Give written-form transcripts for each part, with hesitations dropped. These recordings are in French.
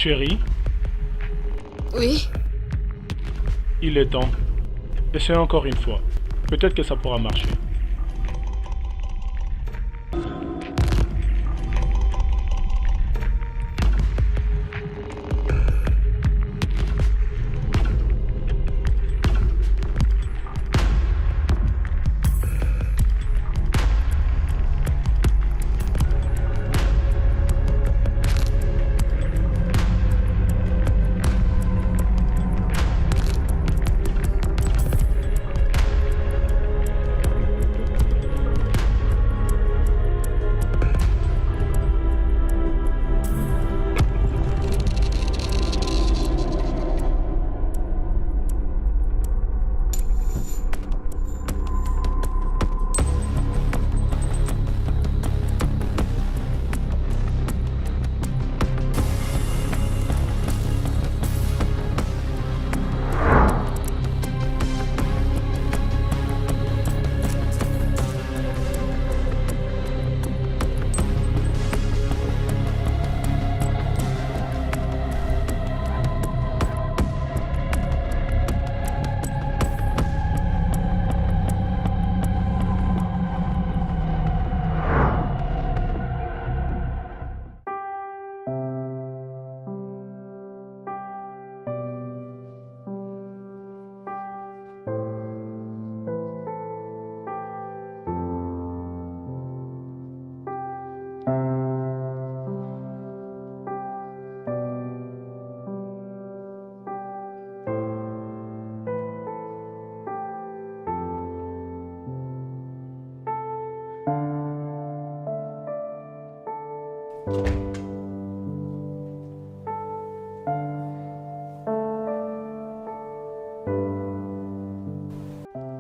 Chérie, Oui? il est temps. Essaye encore une fois. Peut-être que ça pourra marcher.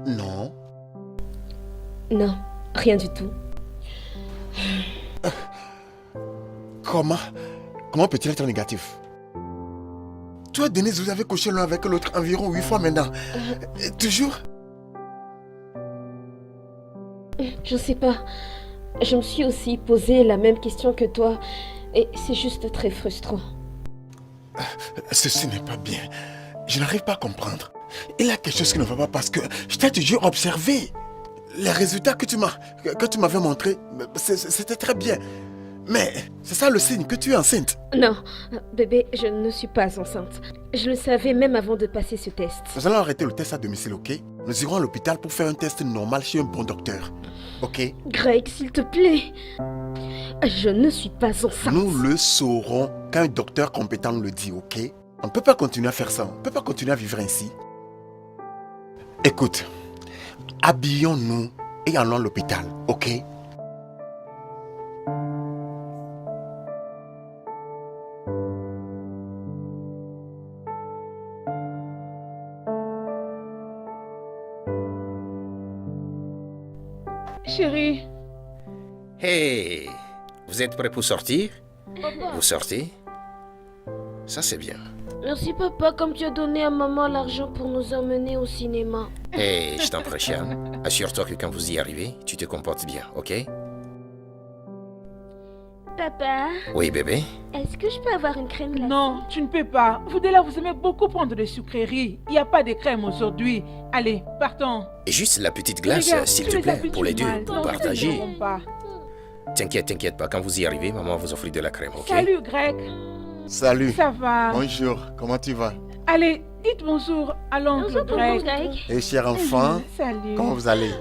Non. Non, rien du tout. Comment peut-il être négatif? Toi, Denise, vous avez couché l'un avec l'autre environ 8 fois maintenant. Toujours? Je sais pas. Je me suis aussi posé la même question que toi. Et c'est juste très frustrant. Ceci n'est pas bien. Je n'arrive pas à comprendre. Il y a quelque chose qui ne va pas parce que je t'ai toujours observé. Les résultats que tu m'avais montrés, c'était très bien. Mais c'est ça le signe que tu es enceinte. Non, bébé, je ne suis pas enceinte. Je le savais même avant de passer ce test. Nous allons arrêter le test à domicile, ok? Nous irons à l'hôpital pour faire un test normal chez un bon docteur. Ok? Greg, s'il te plaît. Je ne suis pas enceinte. Nous le saurons quand un docteur compétent nous le dit, ok? On ne peut pas continuer à faire ça. On ne peut pas continuer à vivre ainsi. Écoute, habillons-nous et allons à l'hôpital, ok? Chérie. Hey, vous êtes prêts pour sortir? Papa. Vous sortez? Ça c'est bien. Merci papa, comme tu as donné à maman l'argent pour nous emmener au cinéma. Hey, je t'en prie, Sian. Assure-toi que quand vous y arrivez, tu te comportes bien, ok? Papa, Oui, bébé? est-ce que je peux avoir une crème glacée? Non, tu ne peux pas. Vous deux là, vous aimez beaucoup prendre des sucreries. Il n'y a pas de crème aujourd'hui. Allez, partons. Et juste la petite glace, Regarde, s'il tu te les plaît, habitues pour les deux, mal. pour Non, partager. je ne comprends pas. T'inquiète pas, quand vous y arrivez, maman vous offre de la crème, ok? Salut Greg, Salut. ça va? Bonjour, comment tu vas? Allez, dites bonjour à l'oncle Greg. Et cher enfant, Salut. comment vous allez?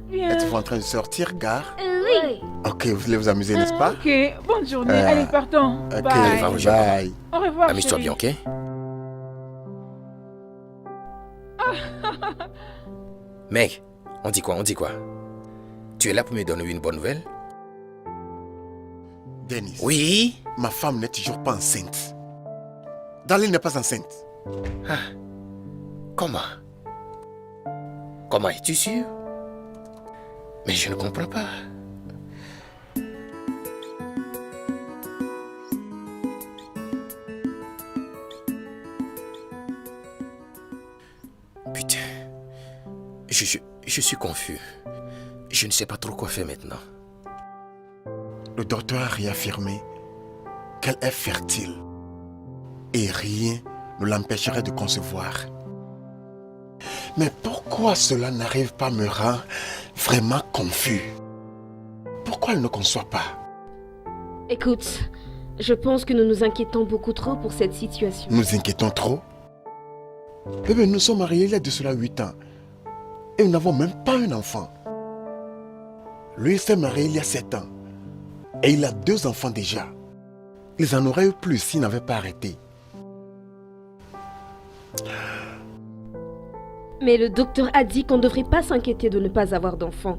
Bien. Êtes-vous en train de sortir, gare? Oui. Ok, vous voulez vous amuser, n'est-ce pas? Ok, bonne journée. Allez, partons. Ok, Bye. va, bye. Au revoir, Amuse-toi chérie. bien, ok? Mec, on dit quoi? Tu es là pour me donner une bonne nouvelle? Dennis, Oui? ma femme n'est toujours pas enceinte. Darlene n'est pas enceinte. Comment? Comment es-tu sûr? Mais je ne comprends pas. Putain. Je suis confus. Je ne sais pas trop quoi faire maintenant. Le docteur a réaffirmé qu'elle est fertile. et rien ne l'empêcherait de concevoir. Mais pourquoi cela n'arrive pas me rend vraiment confus? Pourquoi elle ne conçoit pas? Écoute, je pense que nous nous inquiétons beaucoup trop pour cette situation. Nous inquiétons trop? Bébé, nous sommes mariés il y a de cela 8 ans. Et nous n'avons même pas un enfant. Lui s'est marié il y a 7 ans. Et il a 2 enfants déjà. Ils en auraient eu plus s'ils n'avaient pas arrêté. Mais le docteur a dit qu'on ne devrait pas s'inquiéter de ne pas avoir d'enfant.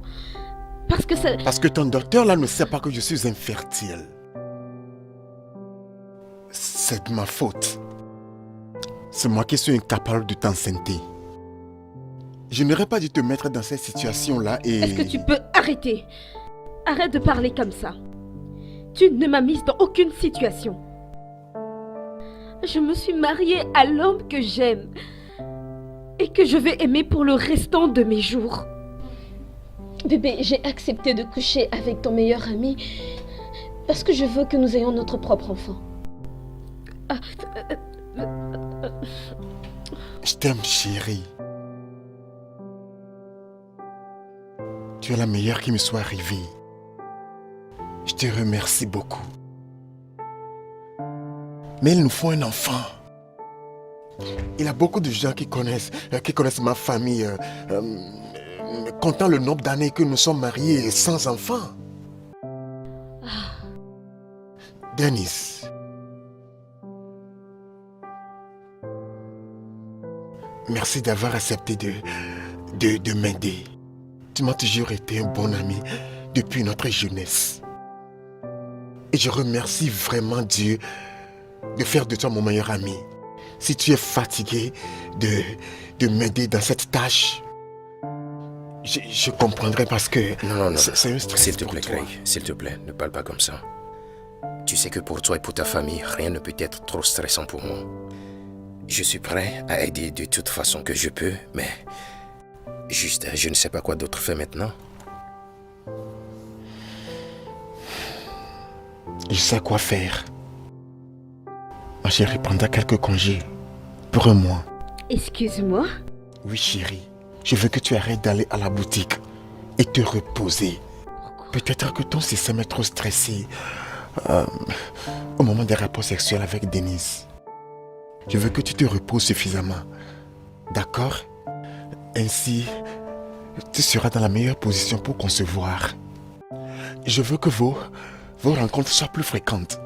Parce que ça... Parce que ton docteur là ne sait pas que je suis infertile. C'est de ma faute. C'est moi qui suis incapable de t'enceinte. Je n'aurais pas dû te mettre dans cette situation-là et... Est-ce que tu peux arrêter? Arrête de parler comme ça. Tu ne m'as mise dans aucune situation. Je me suis mariée à l'homme que j'aime et que je vais aimer pour le restant de mes jours. Bébé, j'ai accepté de coucher avec ton meilleur ami parce que je veux que nous ayons notre propre enfant. Je t'aime, chérie. Tu es la meilleure qui me soit arrivée. Je te remercie beaucoup. Mais il nous faut un enfant. Il y a beaucoup de gens qui connaissent ma famille, comptant le nombre d'années que nous sommes mariés sans enfant. Dennis. Merci d'avoir accepté de m'aider. Tu m'as toujours été un bon ami depuis notre jeunesse. Et je remercie vraiment Dieu de faire de toi mon meilleur ami. Si tu es fatigué de m'aider dans cette tâche, je comprendrai parce que Non. c'est un stress S'il te pour plaît, toi. Craig, s'il te plaît, ne parle pas comme ça. Tu sais que pour toi et pour ta famille, rien ne peut être trop stressant pour moi. Je suis prêt à aider de toute façon que je peux, mais juste, je ne sais pas quoi d'autre faire maintenant. Je sais quoi faire. Ma chérie prendra quelques congés pour un mois. Excuse-moi. Oui, chérie. Je veux que tu arrêtes d'aller à la boutique et te reposer. Peut-être que ton système est trop stressé au moment des rapports sexuels avec Denise. Je veux que tu te reposes suffisamment. D'accord? Ainsi, tu seras dans la meilleure position pour concevoir. Je veux que vos rencontres soient plus fréquentes.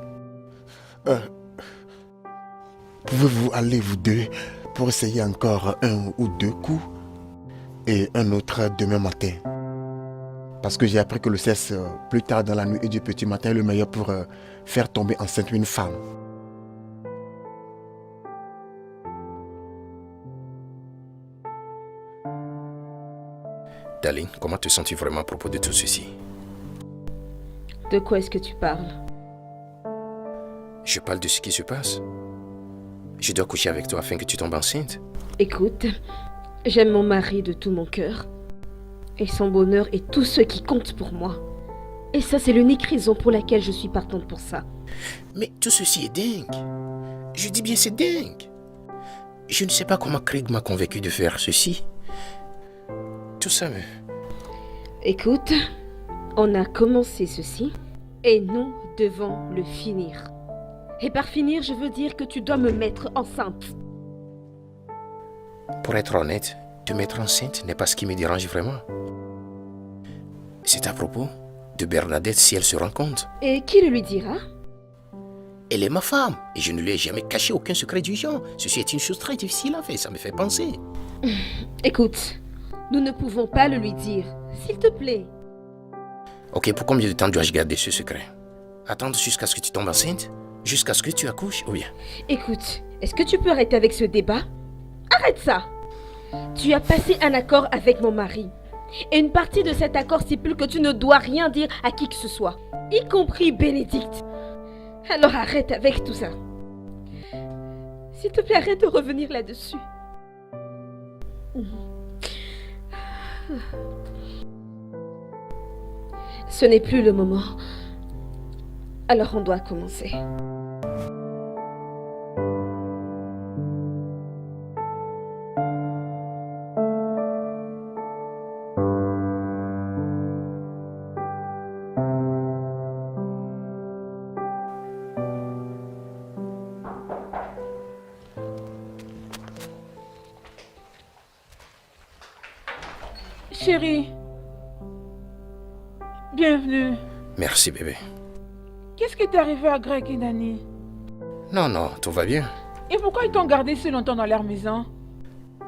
Pouvez-vous aller vous deux pour essayer encore 1 ou 2 coups et un autre demain matin? Parce que j'ai appris que le sexe plus tard dans la nuit et du petit matin est le meilleur pour faire tomber enceinte une femme. Darling, comment te sens-tu vraiment à propos de tout ceci? De quoi est-ce que tu parles? Je parle de ce qui se passe. Je dois coucher avec toi afin que tu tombes enceinte. Écoute, j'aime mon mari de tout mon cœur. Et son bonheur est tout ce qui compte pour moi. Et ça, c'est l'unique raison pour laquelle je suis partante pour ça. Mais tout ceci est dingue. Je dis bien c'est dingue. Je ne sais pas comment Craig m'a convaincu de faire ceci. Tout ça, mais... Écoute, on a commencé ceci et nous devons le finir. Et par finir, je veux dire que tu dois me mettre enceinte. Pour être honnête, te mettre enceinte n'est pas ce qui me dérange vraiment. C'est à propos de Bernadette si elle se rend compte. Et qui le lui dira? Elle est ma femme et je ne lui ai jamais caché aucun secret du genre. Ceci est une chose très difficile à faire, ça me fait penser. Écoute, nous ne pouvons pas le lui dire. S'il te plaît. Ok, pour combien de temps dois-je garder ce secret? Attendre jusqu'à ce que tu tombes enceinte? Jusqu'à ce que tu accouches ou bien? Écoute, est-ce que tu peux arrêter avec ce débat? Arrête ça! Tu as passé un accord avec mon mari. Et une partie de cet accord stipule que tu ne dois rien dire à qui que ce soit, y compris Bénédicte. Alors arrête avec tout ça. S'il te plaît, arrête de revenir là-dessus. Ce n'est plus le moment. Alors on doit commencer. Chérie. Bienvenue. Merci, bébé. Qu'est-ce qui t'est arrivé à Greg et Danny? Non, non, tout va bien. Et pourquoi ils t'ont gardé si longtemps dans leur maison?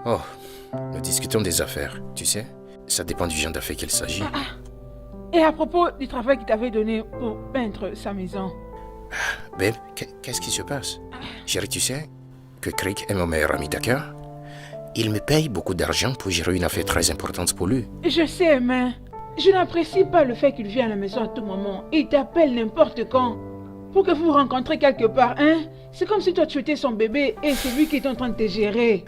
Oh, nous discutons des affaires, tu sais. Ça dépend du genre d'affaires qu'il s'agit. Et à propos du travail qu'il t'avait donné pour peindre sa maison? Babe, qu'est-ce qui se passe? Chérie, tu sais que Craig est mon meilleur ami, d'accord? Il me paye beaucoup d'argent pour gérer une affaire très importante pour lui. Je sais, mais je n'apprécie pas le fait qu'il vienne à la maison à tout moment. Il t'appelle n'importe quand. Pour que vous vous rencontrez quelque part, hein? C'est comme si toi tu étais son bébé et c'est lui qui est en train de te gérer.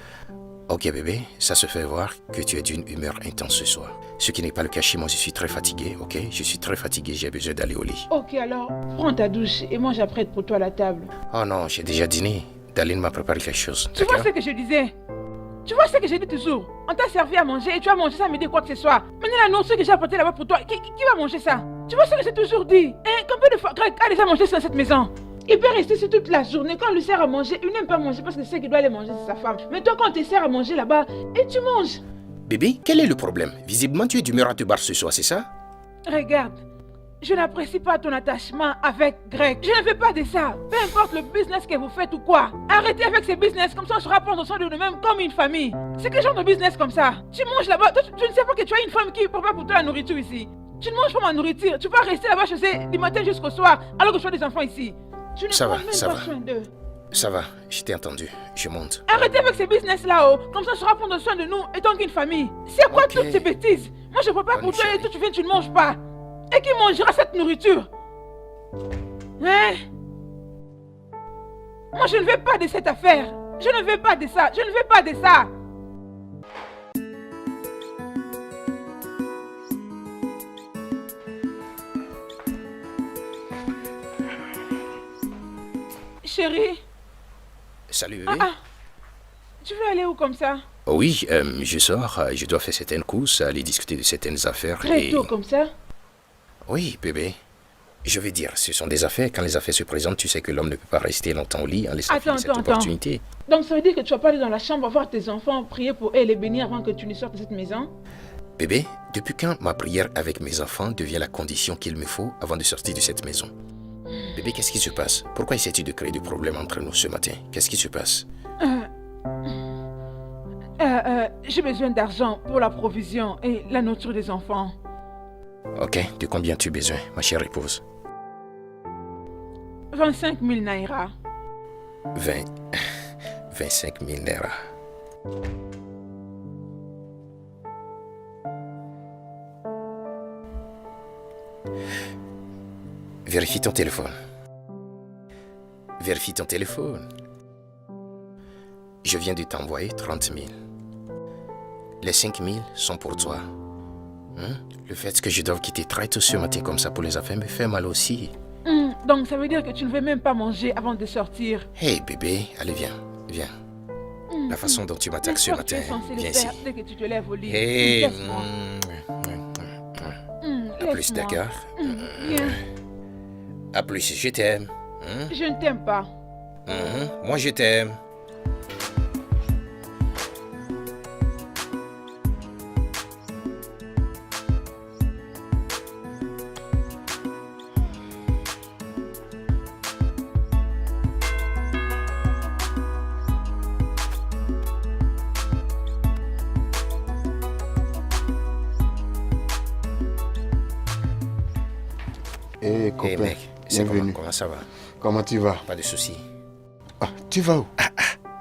Ok bébé, ça se fait voir que tu es d'une humeur intense ce soir. Ce qui n'est pas le cas chez moi, je suis très fatigué, ok? Je suis très fatigué, j'ai besoin d'aller au lit. Ok, alors prends ta douche et moi j'apprête pour toi la table. Oh non, j'ai déjà dîné. Daline m'a préparé quelque chose, Tu vois d'accord? ce que je disais? Tu vois ce que j'ai dit toujours? On t'a servi à manger et tu as mangé ça à midi quoi que ce soit. Maintenant la nourriture que j'ai apportée là-bas pour toi, qui va manger ça? Tu vois ce que j'ai toujours dit? Hein? Combien de fois Greg a déjà mangé ça dans cette maison? Il peut rester ici toute la journée. Quand on lui sert à manger, il n'aime pas manger parce que c'est qu'il doit aller manger, c'est sa femme. Mais toi, quand on te sert à manger là-bas, et tu manges. Bébé, quel est le problème? Visiblement, tu es d'humeur à te barrer ce soir, c'est ça? Regarde, je n'apprécie pas ton attachement avec Greg. Je ne veux pas de ça. Peu importe le business que vous faites ou quoi. Arrêtez avec ces business, comme ça on sera prendre soin de nous-mêmes comme une famille. C'est quel genre de business comme ça? Tu manges là-bas, toi, tu ne sais pas que tu as une femme qui prépare pour toi la nourriture ici. Tu ne manges pas ma nourriture. Tu vas rester là-bas chez eux du matin jusqu'au soir, alors que je as des enfants ici. Tu ne Ça prends va, même ça pas va. soin d'eux. Ça va, je t'ai entendu, je monte. Arrêtez avec ces business là-haut, comme ça on sera prendre soin de nous étant qu'une famille. C'est quoi Ok. toutes ces bêtises? Moi je prépare pour Bonne toi et chérie. toi tu viens, tu ne manges pas. Et qui mangera cette nourriture? Hein? Moi je ne veux pas de cette affaire. Je ne veux pas de ça. Je ne veux pas de ça. Chérie, Salut bébé. tu veux aller où comme ça? Oh oui, je sors, je dois faire certaines courses, aller discuter de certaines affaires Très et... tôt comme ça? Oui, bébé. Je veux dire, ce sont des affaires. Quand les affaires se présentent, tu sais que l'homme ne peut pas rester longtemps au lit en laissant Attends, filer cette attends. opportunité. Donc ça veut dire que tu vas pas aller dans la chambre voir tes enfants, prier pour eux et les bénir avant que tu ne sortes de cette maison? Bébé, depuis quand ma prière avec mes enfants devient la condition qu'il me faut avant de sortir de cette maison? Bébé, qu'est-ce qui se passe? Pourquoi essaies-tu de créer des problèmes entre nous ce matin? Qu'est-ce qui se passe? J'ai besoin d'argent pour la provision et la nourriture des enfants. Ok, de combien as-tu besoin, ma chère épouse? 25 000 naira. 25 000 naira. Vérifie ton téléphone. Vérifie ton téléphone. Je viens de t'envoyer 30 000. Les 5 000 sont pour toi. Le fait que je doive quitter très tôt ce matin comme ça pour les affaires me fait mal aussi. Donc ça veut dire que tu ne veux même pas manger avant de sortir. Hey bébé, allez viens, viens. La façon dont tu m'attaques ce N'est-ce pas que matin, tu es censé le viens faire ici. dès que tu te lèves au lit. Hey, Laisse-moi. à plus, Laisse-moi. d'accord? Viens. À plus, je t'aime. Je ne t'aime pas. Moi, je t'aime. Hé, copain, Hey mec, c'est bienvenue. comment ça va? Comment tu vas? Pas de soucis. Ah, tu vas où?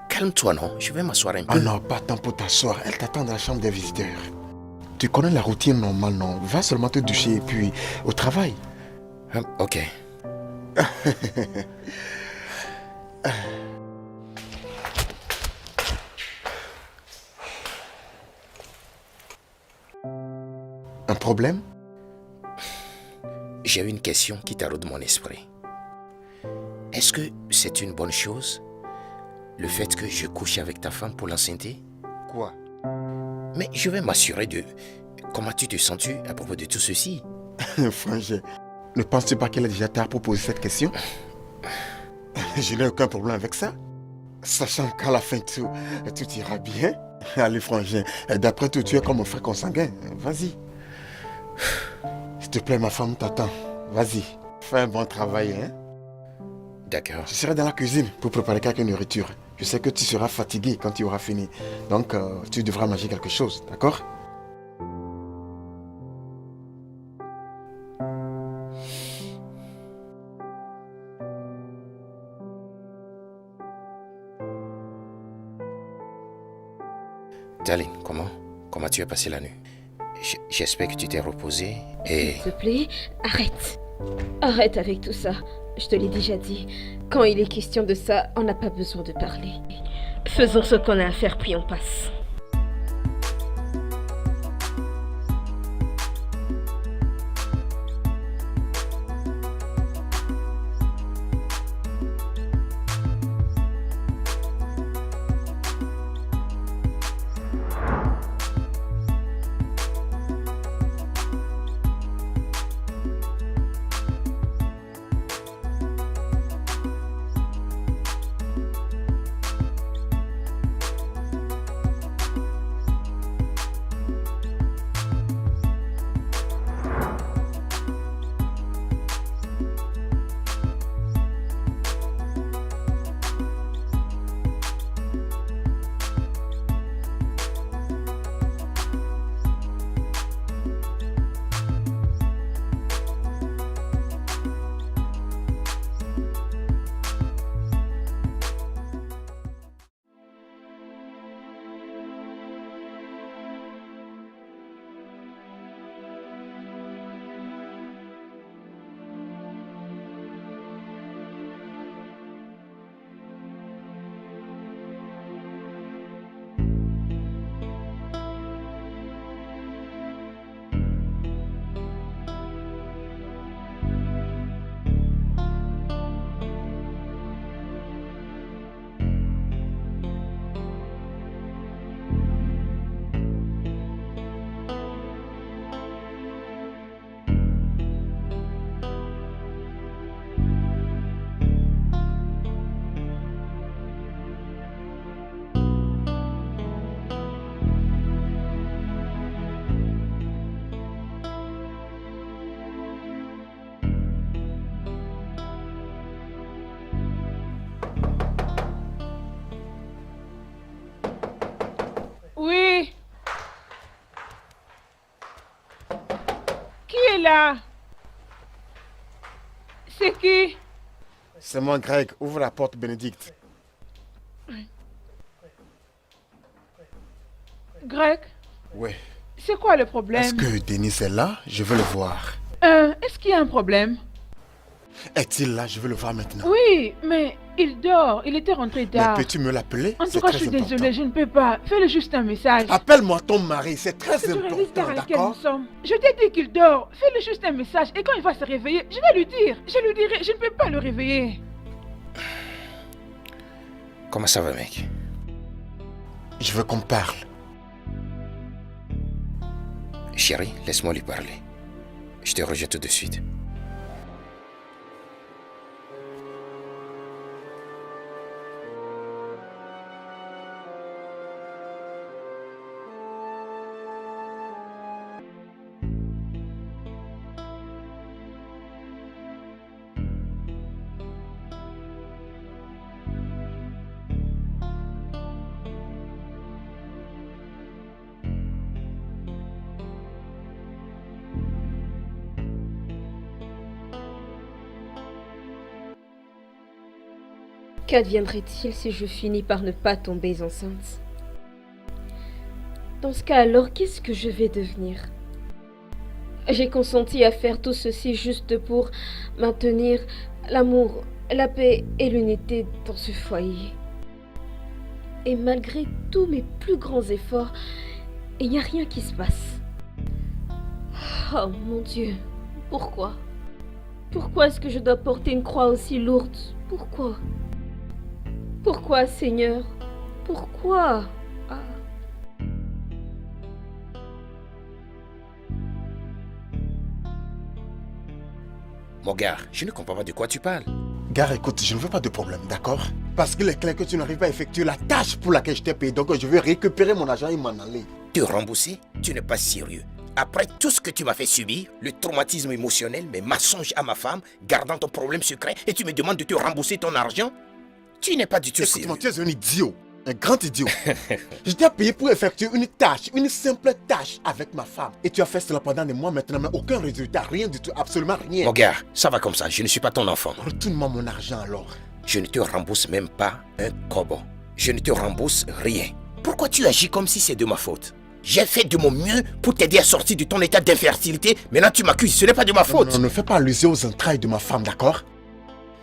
Calme-toi, non? Je vais m'asseoir un Ah peu. non, pas temps pour t'asseoir. Elle t'attend dans la chambre des visiteurs. Tu connais la routine normale, non? Va seulement te doucher et puis au travail. Ok. Un problème? J'ai une question qui taraude mon esprit. Est-ce que c'est une bonne chose, le fait que je couche avec ta femme pour l'enceinte? Quoi? Mais je vais m'assurer de... Comment tu te sens-tu à propos de tout ceci? Frangin, ne penses-tu pas qu'elle a déjà tard pour poser cette question? Je n'ai aucun problème avec ça. Sachant qu'à la fin, tout ira bien. Allez, frangin, d'après tout, tu es comme un frère consanguin. Vas-y. S'il te plaît, ma femme t'attend. Vas-y, fais un bon travail, hein. D'accord. Je serai dans la cuisine pour préparer quelques nourritures. Je sais que tu seras fatigué quand tu auras fini. Donc, tu devras manger quelque chose, d'accord? Darling, comment tu as passé la nuit? J'espère que tu t'es reposé et... S'il te plaît, arrête. Arrête avec tout ça. Je te l'ai déjà dit. Quand il est question de ça, on n'a pas besoin de parler. Faisons ce qu'on a à faire, puis on passe. Oui. Qui est là? C'est qui? C'est moi, Greg. Ouvre la porte, Bénédicte. Greg, Oui. c'est quoi le problème? Est-ce que Denis est là? Je veux le voir. Est-ce qu'il y a un problème? Est-il là? Je veux le voir maintenant. Oui, mais il dort. Il était rentré Mais tard. peux-tu me l'appeler? En tout C'est cas, je très suis important. désolée, je ne peux pas. Fais-le juste un message. Appelle-moi ton mari, c'est très C'est sur un liste important, dans lequel nous d'accord? sommes. Je t'ai dit qu'il dort. Fais-le juste un message. Et quand il va se réveiller, je vais lui dire. Je lui dirai, je ne peux pas le réveiller. Comment ça va, mec? Je veux qu'on parle. Chérie, laisse-moi lui parler. Je te rejoins tout de suite. Qu'adviendrait-il si je finis par ne pas tomber enceinte? Dans ce cas alors, qu'est-ce que je vais devenir? J'ai consenti à faire tout ceci juste pour maintenir l'amour, la paix et l'unité dans ce foyer. Et malgré tous mes plus grands efforts, il n'y a rien qui se passe. Oh mon Dieu, pourquoi? Pourquoi est-ce que je dois porter une croix aussi lourde? Pourquoi? Pourquoi, Seigneur? Pourquoi? Ah. Mon gars, je ne comprends pas de quoi tu parles. Gare, écoute, je ne veux pas de problème, d'accord? Parce qu'il est clair que tu n'arrives pas à effectuer la tâche pour laquelle je t'ai payé. Donc je veux récupérer mon argent et m'en aller. Te rembourser? Tu n'es pas sérieux. Après tout ce que tu m'as fait subir, le traumatisme émotionnel, mes mensonges à ma femme, gardant ton problème secret, et tu me demandes de te rembourser ton argent? Tu n'es pas du tout sérieux. Écoute-moi, tu es un idiot. Un grand idiot. Je t'ai payé pour effectuer une tâche, une simple tâche avec ma femme. Et tu as fait cela pendant des mois maintenant, mais aucun résultat, rien du tout, absolument rien. Mon gars, ça va comme ça, je ne suis pas ton enfant. Retourne-moi mon argent alors. Je ne te rembourse même pas un kobo. Je ne te rembourse rien. Pourquoi tu agis comme si c'est de ma faute? J'ai fait de mon mieux pour t'aider à sortir de ton état d'infertilité. Maintenant tu m'accuses, ce n'est pas de ma faute. Non, ne fais pas allusion aux entrailles de ma femme, d'accord?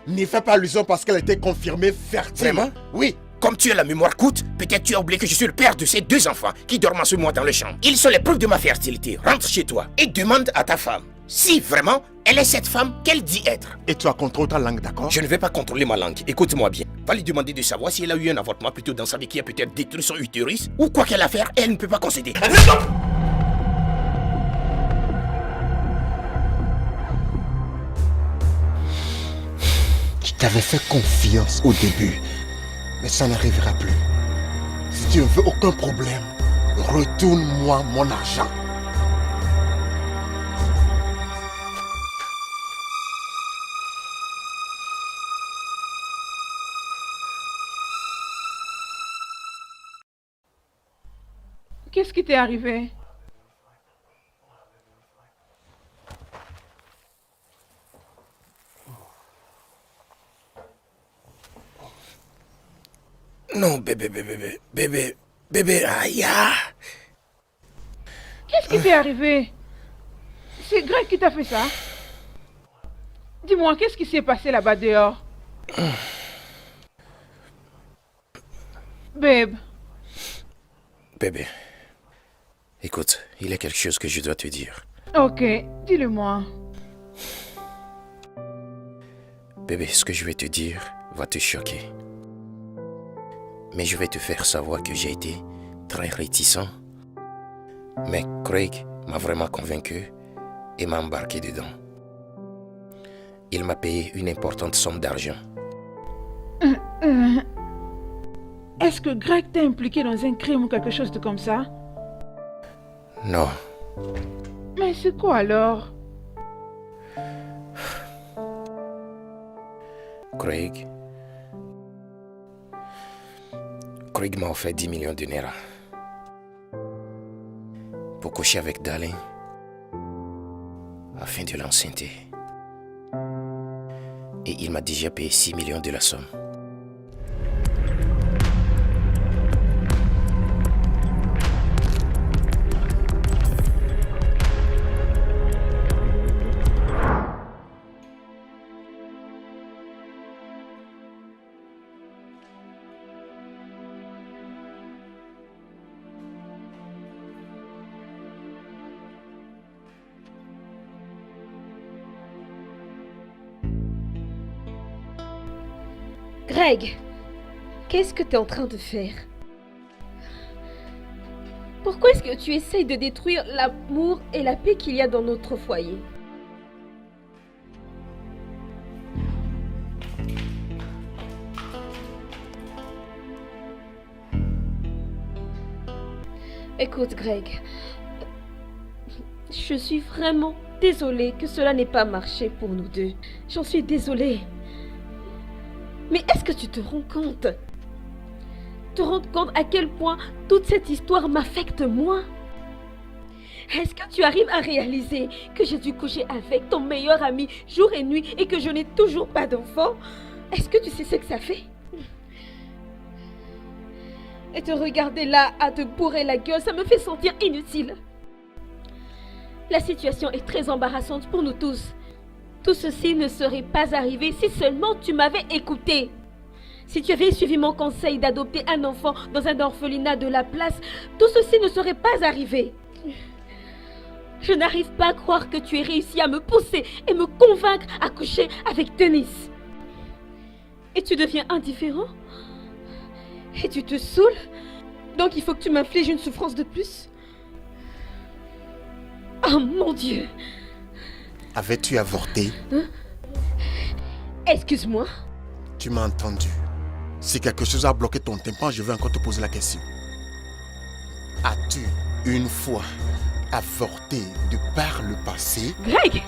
Ne fais pas allusion parce qu'elle a été confirmée fertile. Vraiment? Oui. Comme tu as la mémoire courte, peut-être tu as oublié que je suis le père de ces 2 enfants qui dorment en ce moment dans le champ. Ils sont les preuves de ma fertilité. Rentre chez toi et demande à ta femme si vraiment elle est cette femme qu'elle dit être. Et tu as contrôlé ta langue, d'accord? Je ne vais pas contrôler ma langue. Écoute-moi bien. Va lui demander de savoir si elle a eu un avortement plutôt dans sa vie qui a peut-être détruit son utérus ou quoi qu'elle a à faire, elle ne peut pas concéder. Je t'avais fait confiance au début, mais ça n'arrivera plus. Si tu ne veux aucun problème, retourne-moi mon argent. Qu'est-ce qui t'est arrivé? Non, bébé, aïe. Qu'est-ce qui t'est arrivé? C'est Greg qui t'a fait ça? Dis-moi, qu'est-ce qui s'est passé là-bas dehors? Babe. Bébé, écoute, il y a quelque chose que je dois te dire. Ok, dis-le-moi. Bébé, ce que je vais te dire va te choquer. Mais je vais te faire savoir que j'ai été très réticent. Mais Craig m'a vraiment convaincu et m'a embarqué dedans. Il m'a payé une importante somme d'argent. Est-ce que Greg t'a impliqué dans un crime ou quelque chose de comme ça? Non, Mais c'est quoi alors? Craig m'a offert 10 millions de naira pour coucher avec Darling afin de l'enceinter. Et il m'a déjà payé 6 millions de la somme. Greg, qu'est-ce que tu es en train de faire? Pourquoi est-ce que tu essayes de détruire l'amour et la paix qu'il y a dans notre foyer? Écoute, Greg, je suis vraiment désolée que cela n'ait pas marché pour nous deux. J'en suis désolée. Mais est-ce que tu te rends compte? Te rends compte à quel point toute cette histoire m'affecte moi? Est-ce que tu arrives à réaliser que j'ai dû coucher avec ton meilleur ami jour et nuit et que je n'ai toujours pas d'enfant? Est-ce que tu sais ce que ça fait? Et te regarder là à te bourrer la gueule, ça me fait sentir inutile. La situation est très embarrassante pour nous tous. Tout ceci ne serait pas arrivé si seulement tu m'avais écouté. Si tu avais suivi mon conseil d'adopter un enfant dans un orphelinat de la place, tout ceci ne serait pas arrivé. Je n'arrive pas à croire que tu aies réussi à me pousser et me convaincre à coucher avec Denis. Et tu deviens indifférent? Et tu te saoules? Donc il faut que tu m'infliges une souffrance de plus? Oh mon Dieu! Avais-tu avorté? Excuse-moi. Tu m'as entendu. Si quelque chose a bloqué ton tympan, je vais encore te poser la question. As-tu une fois avorté de par le passé? Greg,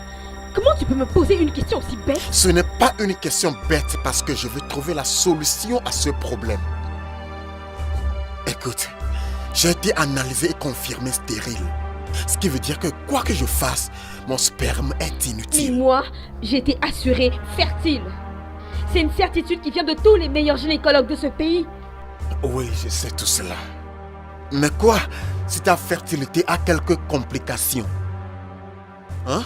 comment tu peux me poser une question aussi bête? Ce n'est pas une question bête parce que je veux trouver la solution à ce problème. Écoute, j'ai été analysé et confirmé stérile. Ce qui veut dire que quoi que je fasse, mon sperme est Mais inutile. moi, j'ai été assurée fertile. C'est une certitude qui vient de tous les meilleurs gynécologues de ce pays. Oui, je sais tout cela. Mais quoi si ta fertilité a quelques complications? Hein?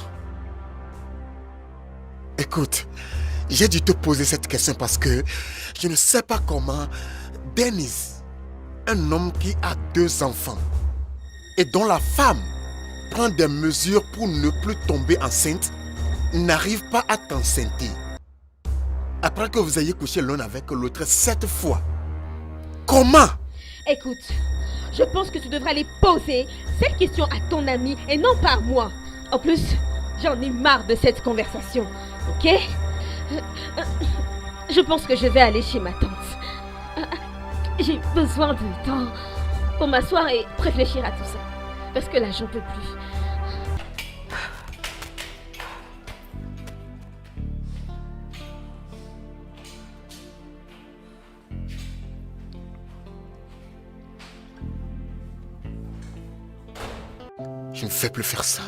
Écoute, j'ai dû te poser cette question parce que je ne sais pas comment Dennis, un homme qui a 2 enfants et dont la femme prend des mesures pour ne plus tomber enceinte, n'arrive pas à t'enceinte. Après que vous ayez couché l'un avec l'autre 7 fois. Comment? Écoute, je pense que tu devrais aller poser cette question à ton ami et non pas à moi. En plus, j'en ai marre de cette conversation, ok? Je pense que je vais aller chez ma tante. J'ai besoin de temps pour m'asseoir et réfléchir à tout ça. Parce que là, j'en peux plus. Je ne vais plus faire ça.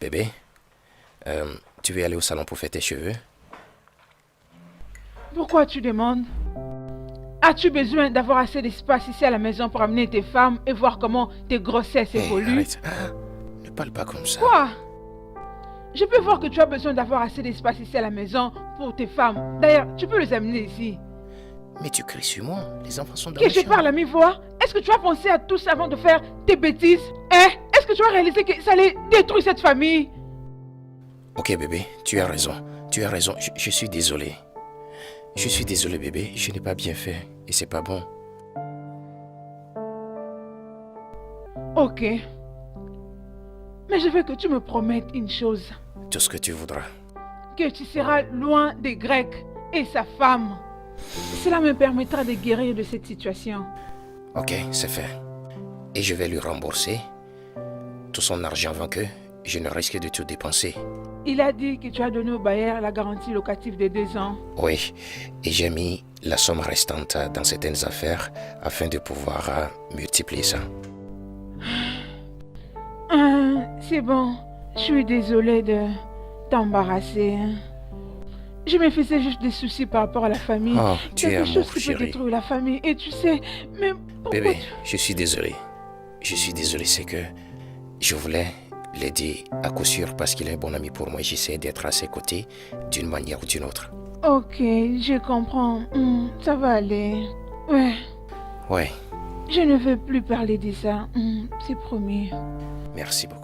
Bébé, tu veux aller au salon pour faire tes cheveux? Pourquoi tu demandes? As-tu besoin d'avoir assez d'espace ici à la maison pour amener tes femmes et voir comment tes grossesses Hey, évoluent? arrête. Ne parle pas comme ça. Quoi? Je peux voir que tu as besoin d'avoir assez d'espace ici à la maison pour tes femmes. D'ailleurs, tu peux les amener ici. Mais tu cries sur moi. Les enfants sont dans Que la je chambre. parle à mi-voix? Est-ce que tu as pensé à tout ça avant de faire tes bêtises? Hein? Est-ce que tu as réalisé que ça allait détruire cette famille? Ok bébé, tu as raison. Tu as raison. Je suis désolé. Je suis désolé bébé. Je n'ai pas bien fait. Et c'est pas bon. Ok. Mais je veux que tu me promettes une chose. Tout ce que tu voudras. Que tu seras loin des Grecs et sa femme. Cela me permettra de guérir de cette situation. Ok, c'est fait. Et je vais lui rembourser tout son argent avant que je ne risque de tout dépenser. Il a dit que tu as donné au bailleur la garantie locative de 2 ans. Oui, et j'ai mis la somme restante dans certaines affaires afin de pouvoir multiplier ça. C'est bon. Je suis désolée de t'embarrasser. Je me faisais juste des soucis par rapport à la famille. Oh, tu es Quelque chose amour, qui peut chérie. détruire la famille. Et tu sais, mais pourquoi Bébé, je suis désolé. Je suis désolé, c'est que je voulais l'aider à coup sûr parce qu'il est un bon ami pour moi. J'essaie d'être à ses côtés d'une manière ou d'une autre. Ok, je comprends. Ça va aller. Ouais, Ouais, je ne veux plus parler de ça. C'est promis. merci beaucoup.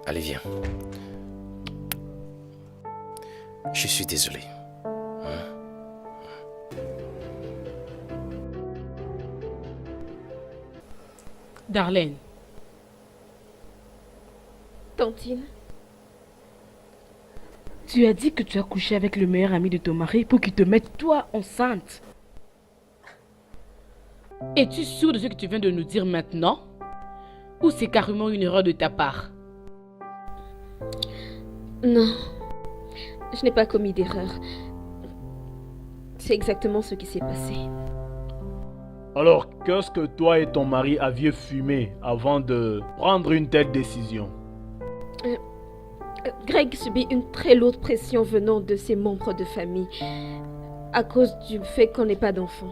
Allez, viens. Je suis désolé. Darlene, Tantine, tu as dit que tu as couché avec le meilleur ami de ton mari pour qu'il te mette toi enceinte. Es-tu sûre de ce que tu viens de nous dire maintenant? Ou c'est carrément une erreur de ta part? non, je n'ai pas commis d'erreur. C'est exactement ce qui s'est passé. Alors, qu'est-ce que toi et ton mari aviez fumé avant de prendre une telle décision? Greg subit une très lourde pression venant de ses membres de famille à cause du fait qu'on n'ait pas d'enfant.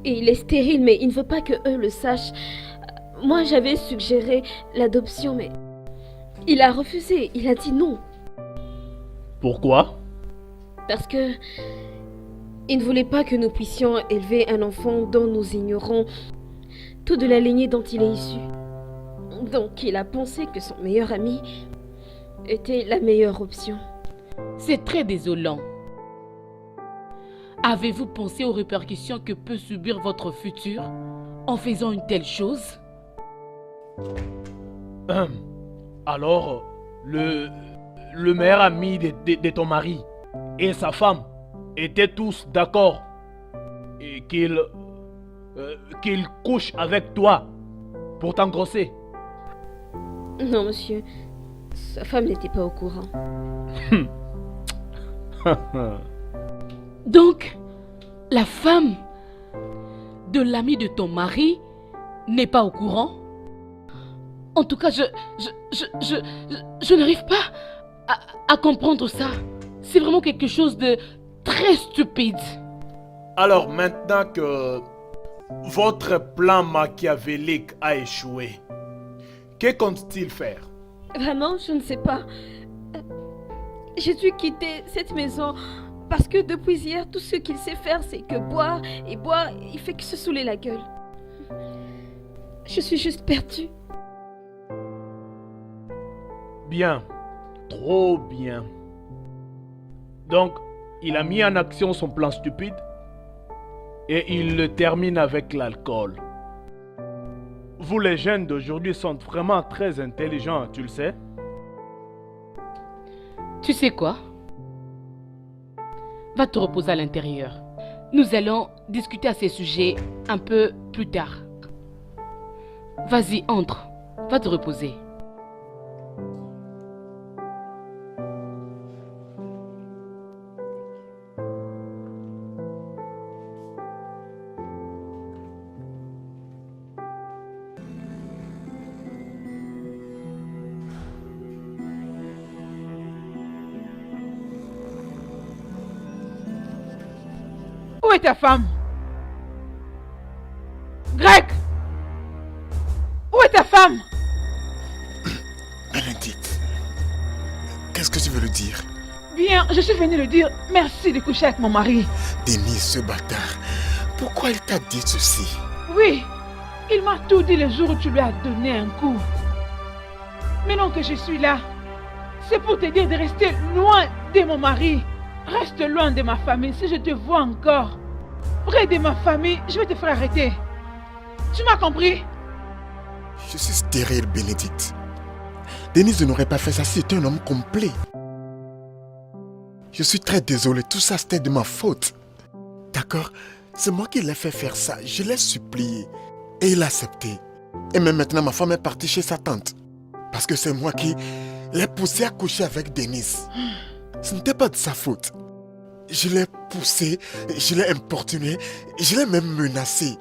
Et il est stérile, mais il ne veut pas que eux le sachent. Moi, j'avais suggéré l'adoption, mais il a refusé. Il a dit non. Pourquoi? Parce que il ne voulait pas que nous puissions élever un enfant dont nous ignorons tout de la lignée dont il est issu. Donc, il a pensé que son meilleur ami était la meilleure option. C'est très désolant. Avez-vous pensé aux répercussions que peut subir votre futur en faisant une telle chose? Alors, le meilleur ami de ton mari et sa femme étaient tous d'accord et qu'ils couchent avec toi pour t'engrosser. Non, monsieur. Sa femme n'était pas au courant. Donc, la femme de l'ami de ton mari n'est pas au courant? En tout cas, je n'arrive pas à comprendre ça. C'est vraiment quelque chose de très stupide. Alors maintenant que votre plan machiavélique a échoué, que compte-t-il faire? Vraiment, je ne sais pas. J'ai dû quitter cette maison parce que depuis hier, tout ce qu'il sait faire, c'est que boire et boire. Il fait que se saouler la gueule. Je suis juste perdue. Bien, trop bien. Donc, il a mis en action son plan stupide et il le termine avec l'alcool. Vous les jeunes d'aujourd'hui sont vraiment très intelligents, tu le sais? Tu sais quoi? Va te reposer à l'intérieur. Nous allons discuter à ces sujets un peu plus tard. Vas-y, entre. Va te reposer. Où est ta femme? Greg! Où est ta femme? Bénédicte, qu'est-ce que tu veux lui dire? Bien, je suis venue lui dire merci de coucher avec mon mari. Denis, ce bâtard, pourquoi il t'a dit ceci? Oui, il m'a tout dit le jour où tu lui as donné un coup. Maintenant que je suis là, c'est pour te dire de rester loin de mon mari. Reste loin de ma famille. Si je te vois encore près de ma famille, je vais te faire arrêter. Tu m'as compris? Je suis stérile, Bénédicte. Denise n'aurait pas fait ça si c'était un homme complet. Je suis très désolé, tout ça c'était de ma faute. D'accord? C'est moi qui l'ai fait faire ça. Je l'ai supplié. Et il a accepté. Et même maintenant, ma femme est partie chez sa tante. Parce que c'est moi qui l'ai poussé à coucher avec Denise. Ce n'était pas de sa faute. Je l'ai poussé, je l'ai importuné, je l'ai même menacé.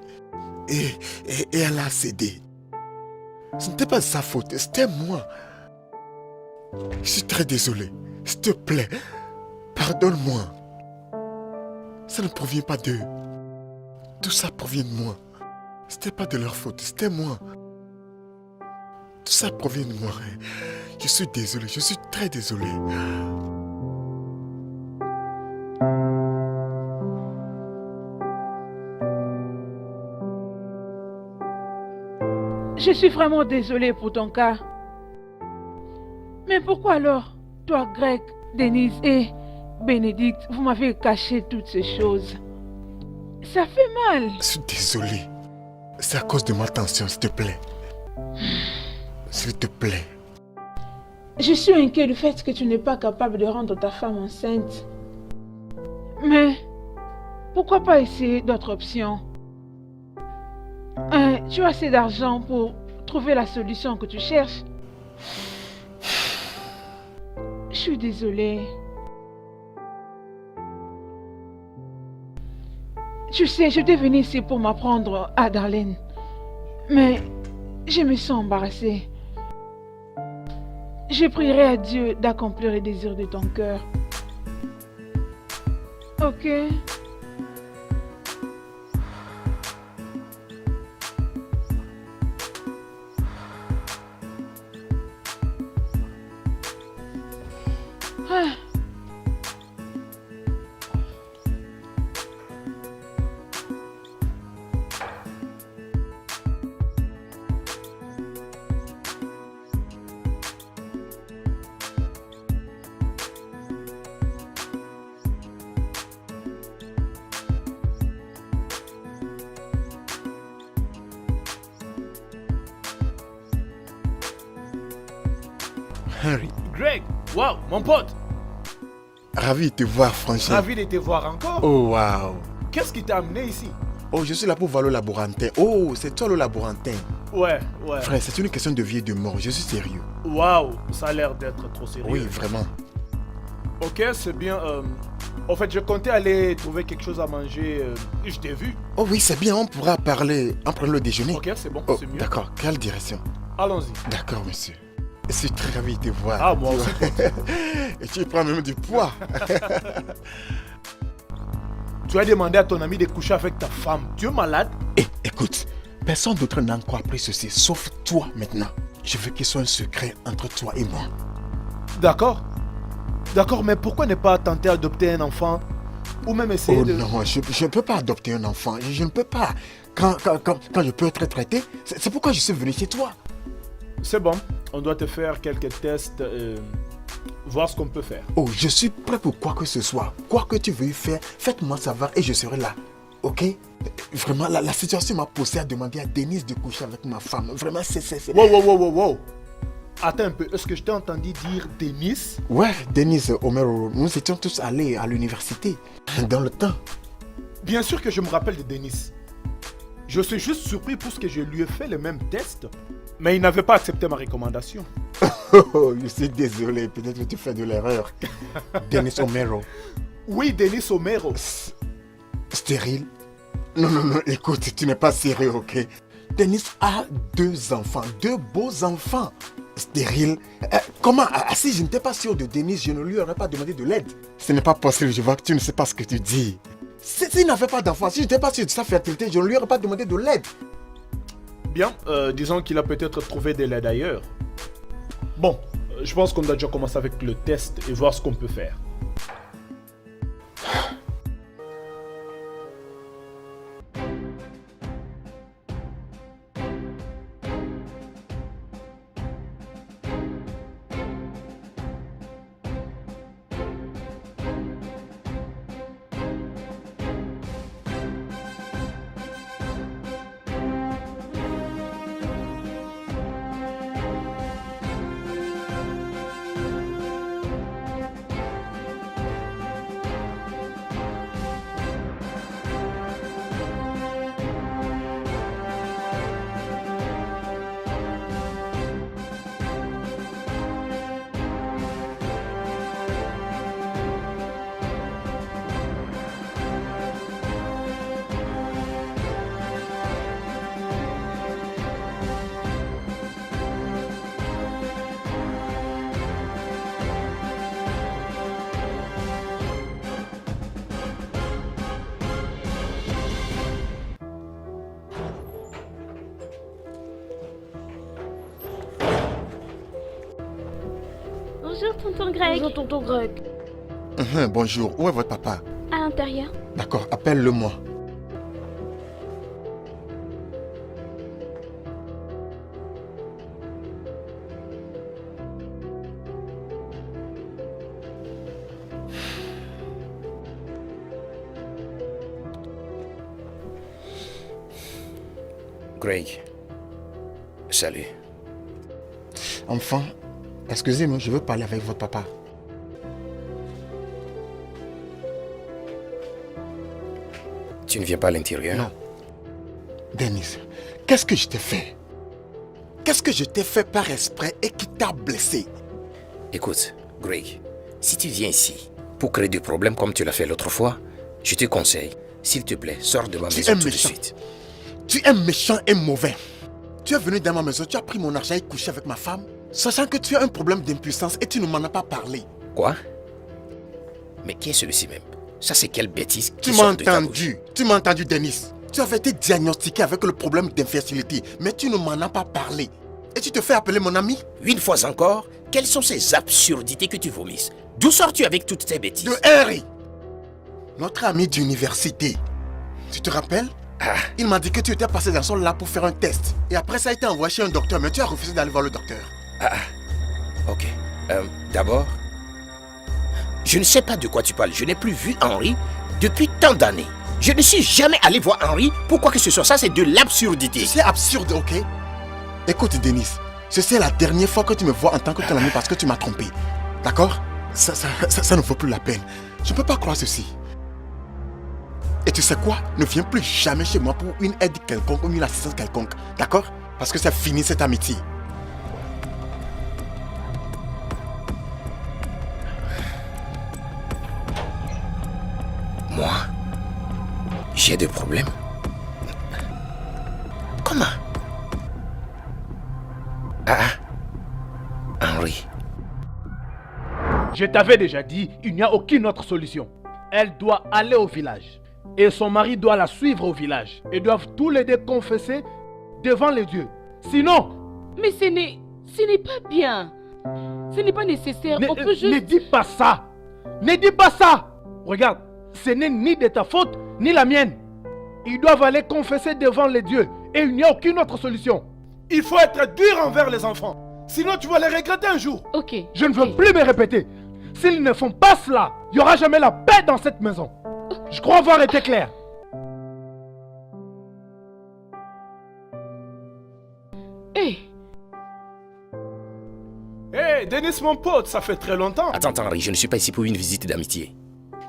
Et elle a cédé. Ce n'était pas de sa faute, c'était moi. Je suis très désolé. S'il te plaît, pardonne-moi. Ça ne provient pas d'eux. Tout ça provient de moi. C'était pas de leur faute, c'était moi. Tout ça provient de moi. Je suis désolé, je suis très désolé. Je suis vraiment désolée pour ton cas. Mais pourquoi alors, toi, Greg, Denise et Bénédicte, vous m'avez caché toutes ces choses? Ça fait mal. Je suis désolé. C'est à cause de ma tension, s'il te plaît. S'il te plaît. Je suis inquiet du fait que tu n'es pas capable de rendre ta femme enceinte. Mais pourquoi pas essayer d'autres options? Tu as assez d'argent pour trouver la solution que tu cherches. Je suis désolée. Tu sais, je suis venue ici pour m'apprendre à Darlene. Mais je me sens embarrassée. Je prierai à Dieu d'accomplir les désirs de ton cœur. Ok? Ah. Henry, Greg, waouh, mon pote. ravi de te voir, franchement. Ravi de te voir encore. Oh, waouh. Qu'est-ce qui t'a amené ici? Oh, je suis là pour voir le laborantin. Oh, c'est toi le laborantin. Ouais. Frère, c'est une question de vie et de mort. Je suis sérieux. Waouh, ça a l'air d'être trop sérieux. Oui, vraiment. Ok, c'est bien. En fait, je comptais aller trouver quelque chose à manger. Je t'ai vu. Oh oui, c'est bien, on pourra parler en prenant le déjeuner. Ok, c'est bon, Oh, c'est mieux. d'accord. Quelle direction? Allons-y. D'accord, monsieur. Je suis très ravi de te voir. Ah, moi aussi. Et tu prends même du poids. Tu as demandé à ton ami de coucher avec ta femme. Tu es malade? Eh, écoute, personne d'autre n'a encore appris ceci, sauf toi maintenant. Je veux qu'il soit un secret entre toi et moi. D'accord. D'accord, mais pourquoi ne pas tenter d'adopter un enfant? Ou même essayer Oh de... non, je ne peux pas adopter un enfant. Je ne peux pas. Quand je peux être traité, c'est pourquoi je suis venu chez toi. C'est bon. On doit te faire quelques tests. Voir ce qu'on peut faire. Oh, je suis prêt pour quoi que ce soit. Quoi que tu veuilles faire, faites-moi savoir et je serai là. Ok? Vraiment, la situation m'a poussé à demander à Denise de coucher avec ma femme. Vraiment, c'est... Wow. Attends un peu. Est-ce que je t'ai entendu dire Denis? Ouais, Denise Omero, nous étions tous allés à l'université. Dans le temps. Bien sûr que je me rappelle de Denis. Je suis juste surpris parce que je lui ai fait le même test. Mais il n'avait pas accepté ma recommandation. Oh, je suis désolé, peut-être que tu fais de l'erreur. Denis Omero. Oui, Denis Omero. Stérile? Non, écoute, tu n'es pas sérieux, ok? Denis a 2 enfants, 2 beaux enfants. Stérile? Comment? Si je n'étais pas sûr de Denis, je ne lui aurais pas demandé de l'aide. Ce n'est pas possible, je vois que tu ne sais pas ce que tu dis. S'il n'avait pas d'enfants, si je n'étais pas sûr de sa fertilité, je ne lui aurais pas demandé de l'aide. Bien, disons qu'il a peut-être trouvé de l'aide ailleurs. Bon, je pense qu'on doit déjà commencer avec le test et voir ce qu'on peut faire. Bonjour, tonton Greg. Bonjour, tonton Greg. Bonjour, où est votre papa? À l'intérieur. D'accord, appelle-le-moi. Greg. Salut. Enfant, excusez-moi, je veux parler avec votre papa. Tu ne viens pas à l'intérieur? Non. Denise, qu'est-ce que je t'ai fait? Qu'est-ce que je t'ai fait par esprit et qui t'a blessé? Écoute, Greg, si tu viens ici pour créer des problèmes comme tu l'as fait l'autre fois, je te conseille, s'il te plaît, sors de ma maison tout de suite. Tu es méchant et mauvais. Tu es venu dans ma maison, tu as pris mon argent et couché avec ma femme, sachant que tu as un problème d'impuissance et tu ne m'en as pas parlé. Quoi? Mais qui est celui-ci même? Ça, c'est quelle bêtise Tu qui m'as sort de ta bouche? entendu, tu m'as entendu, Denis. Tu avais été diagnostiqué avec le problème d'infertilité, mais tu ne m'en as pas parlé. Et tu te fais appeler mon ami? Une fois encore, quelles sont ces absurdités que tu vomisses? D'où sors-tu avec toutes ces bêtises? De Henry, notre ami d'université. Tu te rappelles? Il m'a dit que tu étais passé dans son lab pour faire un test. Et après ça a été envoyé chez un docteur, mais tu as refusé d'aller voir le docteur. Ok. D'abord, je ne sais pas de quoi tu parles. Je n'ai plus vu Henry depuis tant d'années. Je ne suis jamais allé voir Henry pour quoi que ce soit. Ça, c'est de l'absurdité. C'est absurde, ok? Écoute, Denis, Ceci est la dernière fois que tu me vois en tant que ton ami parce que tu m'as trompé. D'accord? Ça ne vaut plus la peine. Je ne peux pas croire ceci. Et tu sais quoi? Ne viens plus jamais chez moi pour une aide quelconque ou une assistance quelconque. D'accord? Parce que c'est fini cette amitié. Moi? J'ai des problèmes? Comment? Henry. Je t'avais déjà dit, il n'y a aucune autre solution. Elle doit aller au village. Et son mari doit la suivre au village. Ils doivent tous les deux confesser devant les dieux. Sinon... Mais ce n'est pas bien. Ce n'est pas nécessaire. On peut juste... Ne dis pas ça. Ne dis pas ça. Regarde, ce n'est ni de ta faute, ni la mienne. Ils doivent aller confesser devant les dieux. Et il n'y a aucune autre solution. Il faut être dur envers les enfants. Sinon, tu vas les regretter un jour. Ok. Je ne veux plus me répéter. S'ils ne font pas cela, il n'y aura jamais la paix dans cette maison. Je crois avoir été clair. Hé. Hé, Denis, mon pote, ça fait très longtemps. Attends, Henry, je ne suis pas ici pour une visite d'amitié.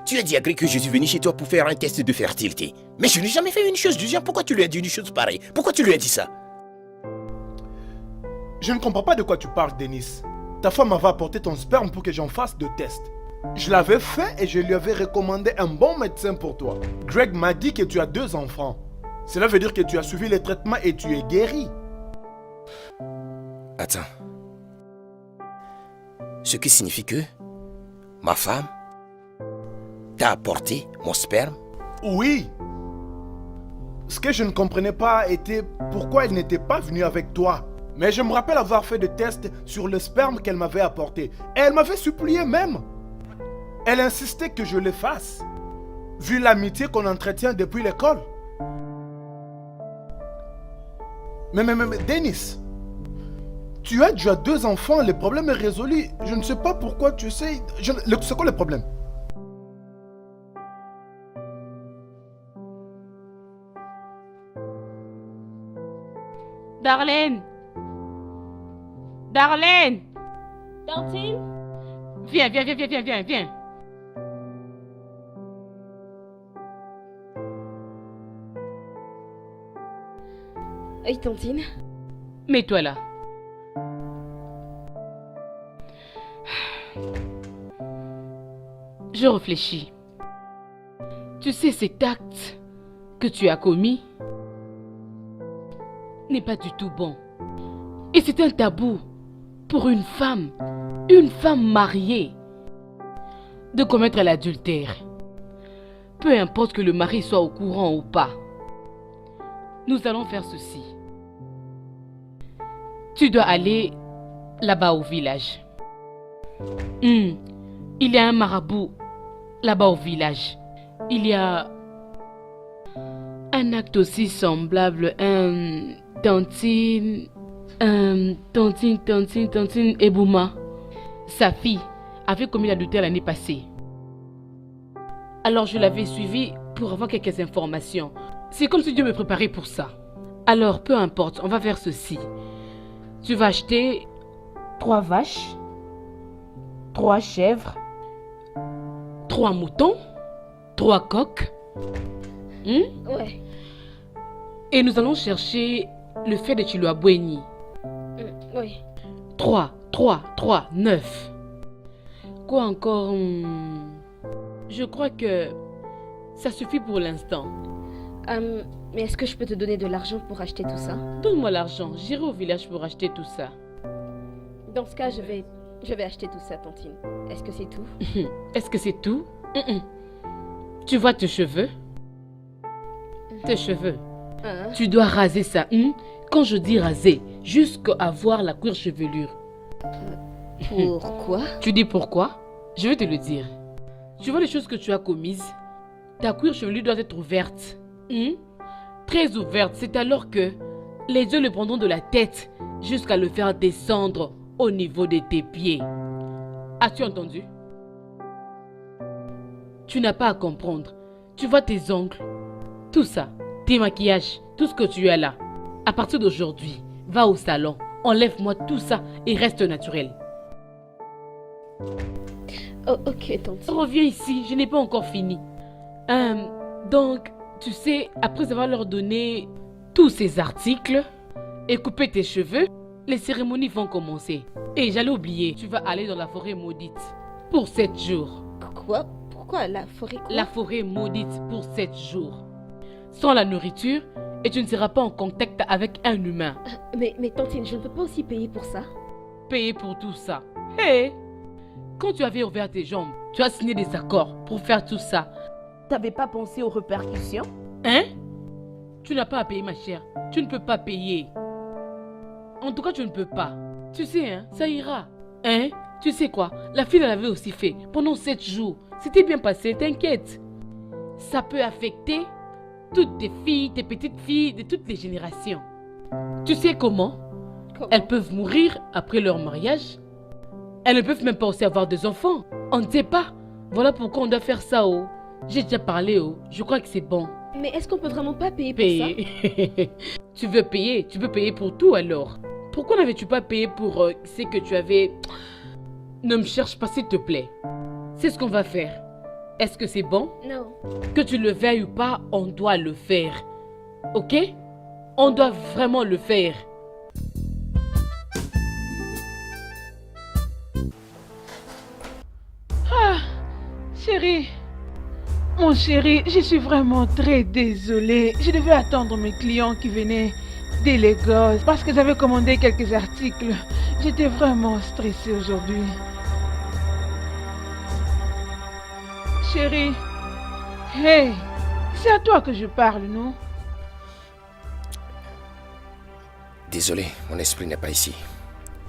Tu as dit à Greg que je suis venu chez toi pour faire un test de fertilité. Mais je n'ai jamais fait une chose du genre. Pourquoi tu lui as dit une chose pareille? Pourquoi tu lui as dit ça? Je ne comprends pas de quoi tu parles, Denis. Ta femme m'avait apporté ton sperme pour que j'en fasse de tests. Je l'avais fait et je lui avais recommandé un bon médecin pour toi. Greg m'a dit que tu as 2 enfants. Cela veut dire que tu as suivi les traitements et tu es guéri. Attends. Ce qui signifie que ma femme t'a apporté mon sperme? Oui. Ce que je ne comprenais pas était pourquoi elle n'était pas venue avec toi. Mais je me rappelle avoir fait des tests sur le sperme qu'elle m'avait apporté. Et elle m'avait supplié même. Elle insistait que je le fasse. Vu l'amitié qu'on entretient depuis l'école. Mais Denis, tu as déjà 2 enfants, le problème est résolu. Je ne sais pas pourquoi tu sais... C'est quoi le problème? Darlene. Darlene. Tantine? Viens. Oui, Tantine. Mets-toi là. Je réfléchis. Tu sais, cet acte que tu as commis n'est pas du tout bon. Et c'est un tabou pour une femme mariée, de commettre l'adultère. Peu importe que le mari soit au courant ou pas. Nous allons faire ceci. Tu dois aller là-bas au village. Il y a un marabout là-bas au village. Il y a un acte aussi semblable. Tantine Ebouma. Sa fille avait commis l'adultère l'année passée. Alors je l'avais suivie pour avoir quelques informations. C'est comme si Dieu me préparait pour ça. Alors peu importe, on va faire ceci. Tu vas acheter 3 vaches, 3 chèvres, 3 moutons, 3 coqs. Ouais. Et nous allons chercher le fait de Chiluabweni. Oui. 3, 9. Quoi encore? Je crois que ça suffit pour l'instant. Mais est-ce que je peux te donner de l'argent pour acheter tout ça? Donne-moi l'argent, j'irai au village pour acheter tout ça. Dans ce cas, je vais acheter tout ça, Tantine. Est-ce que c'est tout? Est-ce que c'est tout? Tu vois tes cheveux? Tes cheveux. Tu dois raser ça. Quand je dis raser, jusqu'à voir la cuir chevelure. Pourquoi? Tu dis pourquoi? Je vais te le dire. Tu vois les choses que tu as commises? Ta cuir chevelure doit être ouverte. Très ouverte. C'est alors que les yeux le prendront de la tête jusqu'à le faire descendre au niveau de tes pieds. As-tu entendu? Tu n'as pas à comprendre. Tu vois tes ongles, tout ça, tes maquillages, tout ce que tu as là. À partir d'aujourd'hui, va au salon, Enlève-moi tout ça et reste naturel. Oh, ok, tante. Reviens ici, je n'ai pas encore fini. Donc, tu sais, après avoir leur donné tous ces articles et coupé tes cheveux, les cérémonies vont commencer. Et j'allais oublier, tu vas aller dans la forêt maudite pour 7 jours. Quoi? Pourquoi la forêt quoi? La forêt maudite pour 7 jours. Sans la nourriture, et tu ne seras pas en contact avec un humain. Mais tantine, je ne peux pas aussi payer pour ça. Payer pour tout ça. Hé! Quand tu avais ouvert tes jambes, tu as signé des accords pour faire tout ça. T'avais pas pensé aux répercussions? Hein? Tu n'as pas à payer, ma chère. Tu ne peux pas payer. En tout cas, tu ne peux pas. Tu sais, hein, ça ira. Hein? Tu sais quoi? La fille l'avait aussi fait pendant 7 jours. C'était bien passé, t'inquiète. Ça peut affecter toutes tes filles, tes petites filles de toutes les générations. Tu sais comment? Elles peuvent mourir après leur mariage. Elles ne peuvent même pas aussi avoir des enfants. On ne sait pas. Voilà pourquoi on doit faire ça, oh. J'ai déjà parlé, oh. Je crois que c'est bon. Mais est-ce qu'on peut vraiment pas payer pour ça? Tu veux payer? Tu veux payer pour tout alors? Pourquoi n'avais-tu pas payé pour ce que tu avais... Ne me cherche pas s'il te plaît. C'est ce qu'on va faire. Est-ce que c'est bon? Non. Que tu le veuilles ou pas, on doit le faire. Ok? On doit vraiment le faire. Chérie, mon chéri, je suis vraiment très désolée. Je devais attendre mes clients qui venaient des Lagos parce que j'avais commandé quelques articles. J'étais vraiment stressée aujourd'hui. Chérie, hey, c'est à toi que je parle, non? Désolé, mon esprit n'est pas ici.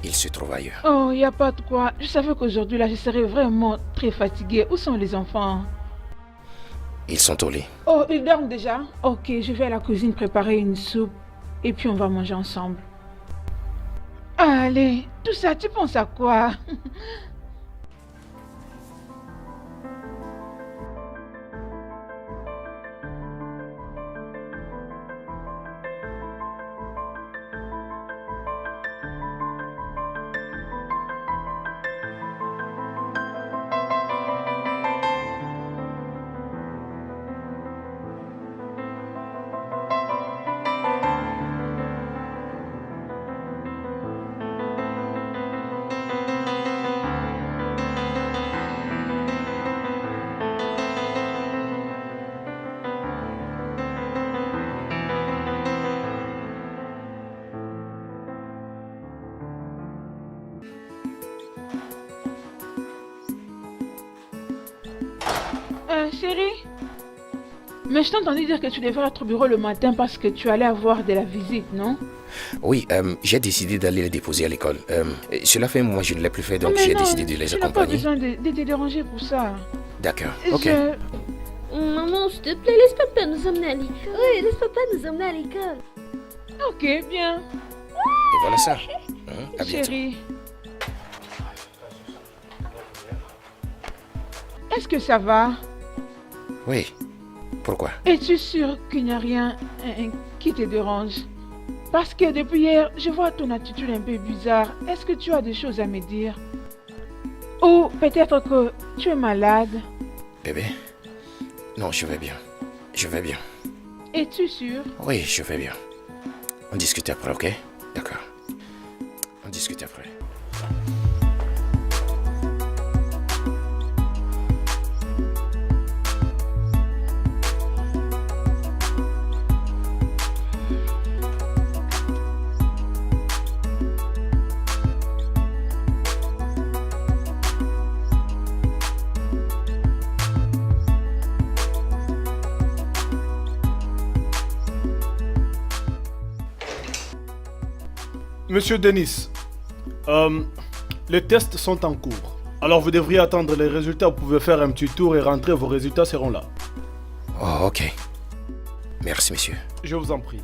Il se trouve ailleurs. Oh, il n'y a pas de quoi. Je savais qu'aujourd'hui, là, je serais vraiment très fatiguée. Où sont les enfants? Ils sont au lit. Oh, ils dorment déjà? Ok, je vais à la cuisine préparer une soupe et puis on va manger ensemble. Allez, tout ça, tu penses à quoi? Chérie, mais je t'ai entendu dire que tu devrais être au bureau le matin parce que tu allais avoir de la visite, non? Oui, j'ai décidé d'aller les déposer à l'école. Cela fait un mois que je ne l'ai plus fait, donc j'ai décidé de les accompagner. Tu n'as pas besoin de te déranger pour ça. D'accord, ok. Maman, s'il te plaît, laisse papa nous emmener à l'école. Oui, laisse papa nous emmener à l'école. Ok, bien. Et voilà ça. À bientôt. Chérie. Est-ce que ça va? Oui. Pourquoi? Es-tu sûr qu'il n'y a rien qui te dérange? Parce que depuis hier, je vois ton attitude un peu bizarre. Est-ce que tu as des choses à me dire? Ou peut-être que tu es malade? Bébé? Non, je vais bien. Je vais bien. Es-tu sûr? Oui, je vais bien. On discute après, ok? D'accord. On discute après. Monsieur Denis, les tests sont en cours. Alors vous devriez attendre les résultats. Vous pouvez faire un petit tour et rentrer. Vos résultats seront là. Oh, ok. Merci, monsieur. Je vous en prie.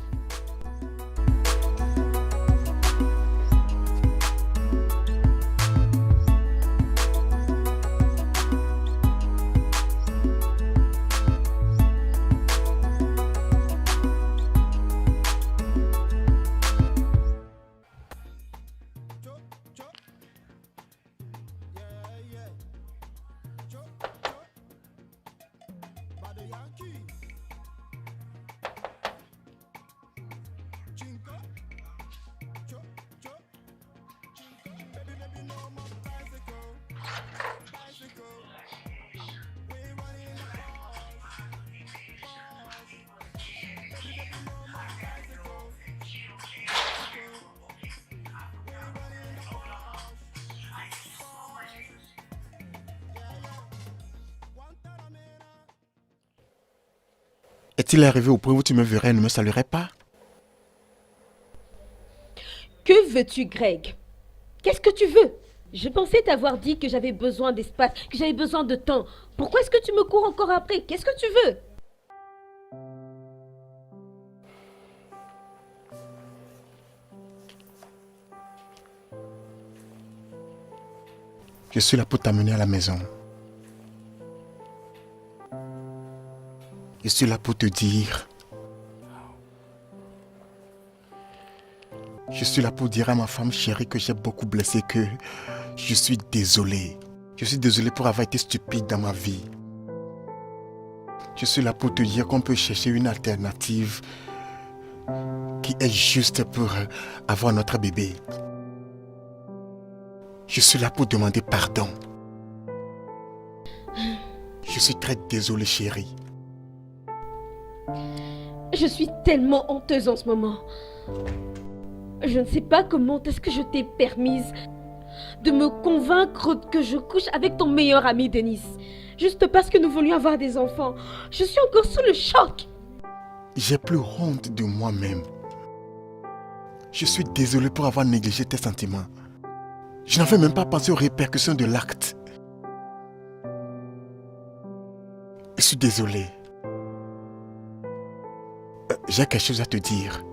est-il arrivé au point où tu me verrais et ne me saluerais pas? Que veux-tu, Greg? Qu'est-ce que tu veux? Je pensais t'avoir dit que j'avais besoin d'espace, que j'avais besoin de temps. Pourquoi est-ce que tu me cours encore après? Qu'est-ce que tu veux? Je suis là pour t'amener à la maison. Je suis là pour te dire... Je suis là pour dire à ma femme chérie que j'ai beaucoup blessé, que je suis désolé. Je suis désolé pour avoir été stupide dans ma vie. Je suis là pour te dire qu'on peut chercher une alternative qui est juste pour avoir notre bébé. Je suis là pour demander pardon. Je suis très désolé, chérie. Je suis tellement honteuse en ce moment. Je ne sais pas comment est-ce que je t'ai permise de me convaincre que je couche avec ton meilleur ami, Denis. Juste parce que nous voulions avoir des enfants. Je suis encore sous le choc. J'ai plus honte de moi-même. Je suis désolé pour avoir négligé tes sentiments. Je n'avais même pas pensé aux répercussions de l'acte. Je suis désolé. J'ai quelque chose à te dire.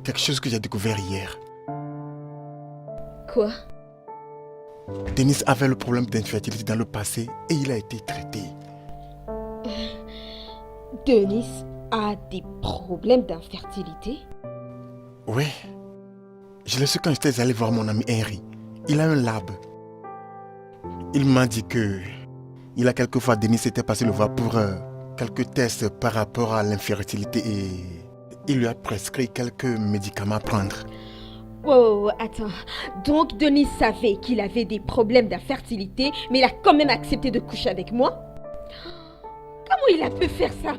Quelque chose que j'ai découvert hier. Quoi? Denis avait le problème d'infertilité dans le passé et il a été traité. Denis a des problèmes d'infertilité? Oui. Je l'ai su quand j'étais allé voir mon ami Henry. Il a un lab. Il m'a dit que il a quelquefois Denis était passé le voir pour quelques tests par rapport à l'infertilité et il lui a prescrit quelques médicaments à prendre. Wow, attends. Donc Denis savait qu'il avait des problèmes d'infertilité, mais il a quand même accepté de coucher avec moi? Comment il a pu faire ça?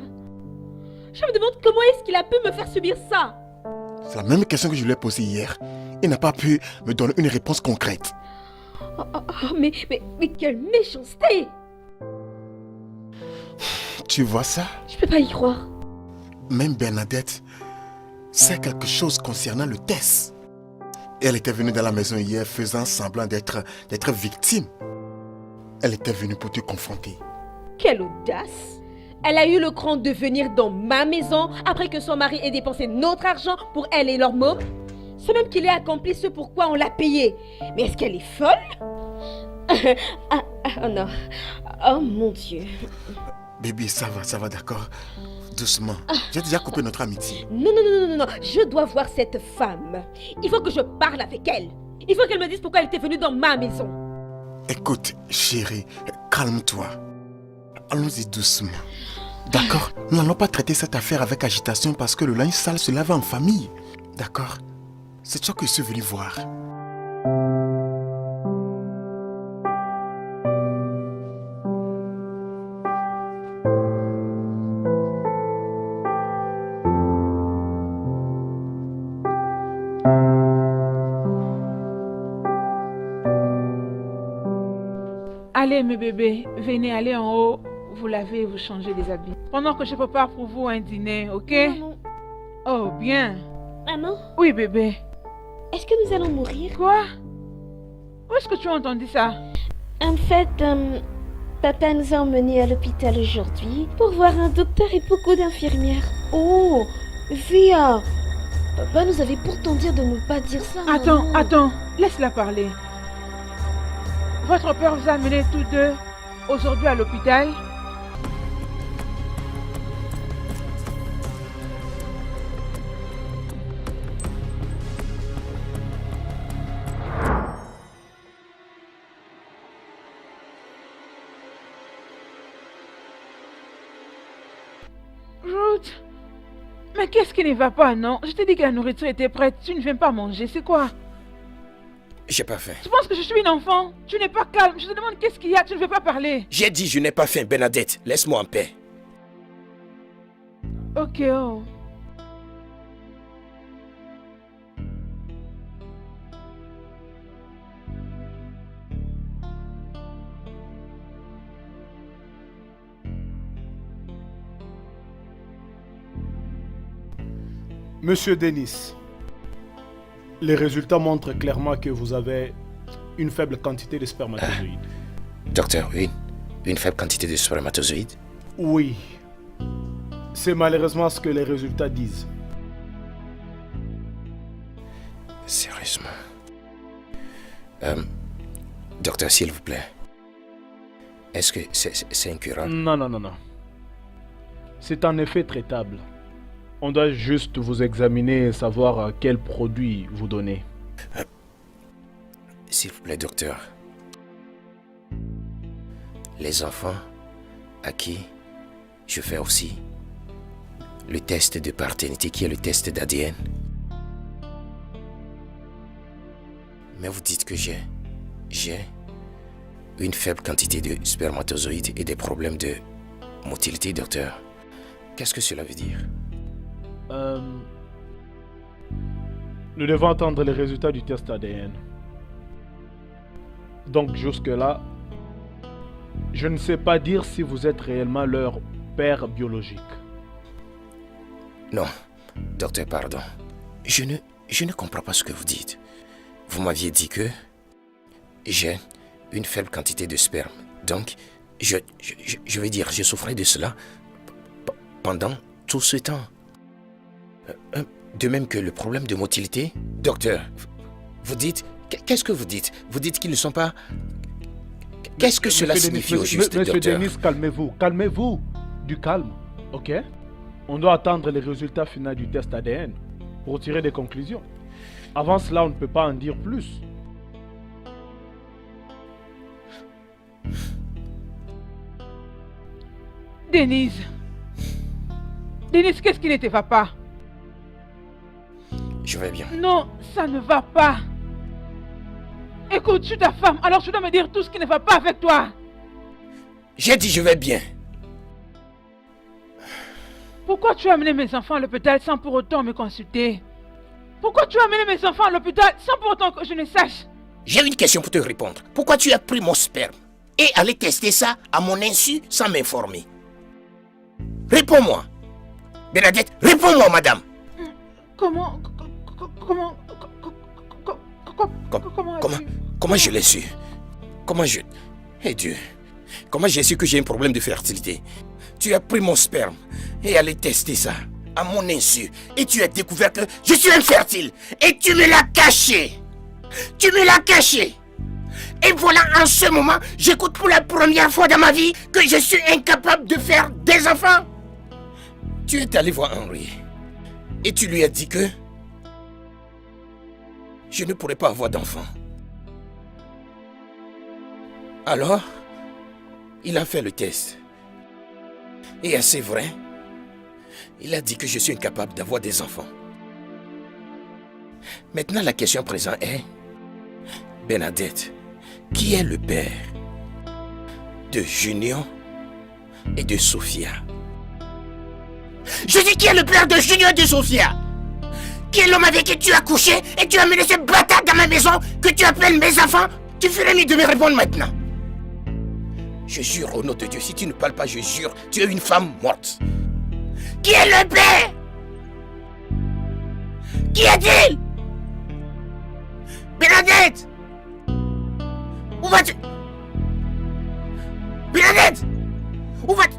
Je me demande comment est-ce qu'il a pu me faire subir ça? C'est la même question que je lui ai posée hier. Il n'a pas pu me donner une réponse concrète. Mais quelle méchanceté! Tu vois ça? Je peux pas y croire. Même Bernadette sait quelque chose concernant le test. Elle était venue dans la maison hier faisant semblant d'être victime. Elle était venue pour te confronter. Quelle audace! Elle a eu le cran de venir dans ma maison après que son mari ait dépensé notre argent pour elle et leur môme. C'est même qu'il ait accompli ce pourquoi on l'a payé. Mais est-ce qu'elle est folle? Oh non. Oh mon Dieu. Baby, ça va, d'accord. Doucement. J'ai déjà coupé notre amitié. Non. Je dois voir cette femme. Il faut que je parle avec elle. Il faut qu'elle me dise pourquoi elle était venue dans ma maison. Écoute, chérie, calme-toi. Allons-y doucement. D'accord? Nous n'allons pas traiter cette affaire avec agitation parce que le linge sale se lave en famille. D'accord? C'est toi que je suis venu voir. Allez mes bébés, venez aller en haut, vous lavez et vous changez des habits. Pendant que je prépare pour vous un dîner, ok? Maman. Oh, bien. Maman, Oui bébé. est-ce que nous allons mourir? Quoi? Où est-ce que tu as entendu ça? En fait, papa nous a emmenés à l'hôpital aujourd'hui pour voir un docteur et beaucoup d'infirmières. Oh, Via, papa nous avait pourtant dit de ne pas dire ça. maman. Attends, laisse-la parler. Votre père vous a amenés tous deux aujourd'hui à l'hôpital? Ruth, mais qu'est-ce qui ne va pas, non? Je t'ai dit que la nourriture était prête, tu ne viens pas manger, c'est quoi? J'ai pas faim. Tu penses que je suis une enfant? Tu n'es pas calme, je te demande qu'est-ce qu'il y a, tu ne veux pas parler. J'ai dit je n'ai pas faim, Bernadette. Laisse-moi en paix. Ok, oh. Monsieur Denis, les résultats montrent clairement que vous avez une faible quantité de spermatozoïdes. Docteur, une faible quantité de spermatozoïdes? Oui. C'est malheureusement ce que les résultats disent. Sérieusement. Docteur, s'il vous plaît. Est-ce que c'est incurable? Non, non, non, non. C'est en effet traitable. On doit juste vous examiner et savoir quel produit vous donner. S'il vous plaît, docteur. Les enfants à qui je fais aussi le test de paternité qui est le test d'ADN. Mais vous dites que j'ai une faible quantité de spermatozoïdes et des problèmes de motilité, docteur. Qu'est-ce que cela veut dire? Nous devons attendre les résultats du test ADN. Donc jusque-là, je ne sais pas dire si vous êtes réellement leur père biologique. Non, docteur, pardon. Je ne comprends pas ce que vous dites. Vous m'aviez dit que j'ai une faible quantité de sperme. Donc, je veux dire, je souffrais de cela pendant tout ce temps. De même que le problème de motilité. Docteur, vous dites... Qu'est-ce que vous dites? Vous dites qu'ils ne sont pas... Qu'est-ce que cela signifie au juste, Monsieur docteur? Denis, calmez-vous. Calmez-vous. Du calme, ok? On doit attendre les résultats finaux du test ADN pour tirer des conclusions. Avant cela, on ne peut pas en dire plus. Denise. Denise, qu'est-ce qui ne te va pas? Je vais bien. Non, ça ne va pas. Écoute, je suis ta femme, alors tu dois me dire tout ce qui ne va pas avec toi. J'ai dit je vais bien. Pourquoi tu as amené mes enfants à l'hôpital sans pour autant me consulter? Pourquoi tu as amené mes enfants à l'hôpital sans pour autant que je ne sache? J'ai une question pour te répondre. Pourquoi tu as pris mon sperme et allé tester ça à mon insu sans m'informer? Réponds-moi. Bernadette, réponds-moi, madame. Comment Comment je l'ai su? Comment je... Eh Dieu, comment j'ai su que j'ai un problème de fertilité? Tu as pris mon sperme et allé tester ça à mon insu et tu as découvert que je suis infertile et tu me l'as caché. Tu me l'as caché. Et voilà, en ce moment, j'écoute pour la première fois dans ma vie que je suis incapable de faire des enfants. Tu es allé voir Henry et tu lui as dit que je ne pourrais pas avoir d'enfant. Alors, il a fait le test. Et c'est vrai, il a dit que je suis incapable d'avoir des enfants. Maintenant, la question présente est, Bernadette, qui est le père de Junior et de Sophia? Je dis qui est le père de Junior et de Sophia? Qui est l'homme avec qui tu as couché et tu as amené ce bâtard dans ma maison que tu appelles mes enfants? Tu ferais mieux de me répondre maintenant. Je jure au nom de Dieu, si tu ne parles pas, je jure, tu es une femme morte. Qui est le père? Qui est-il? Bernadette! Où vas-tu? Bernadette! Où vas-tu?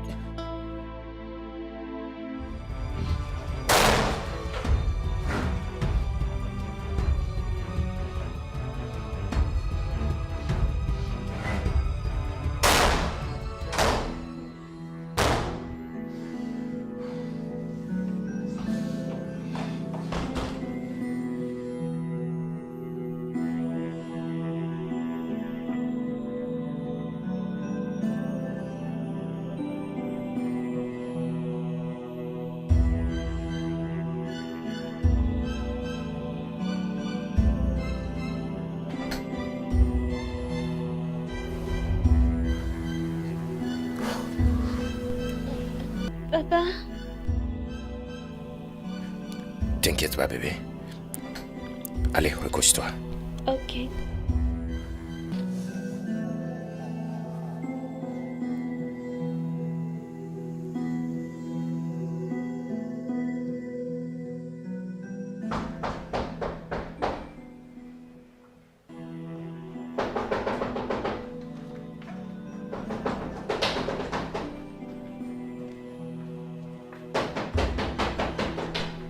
Papa. T'inquiète pas, bébé. Allez, recouche-toi. Ok.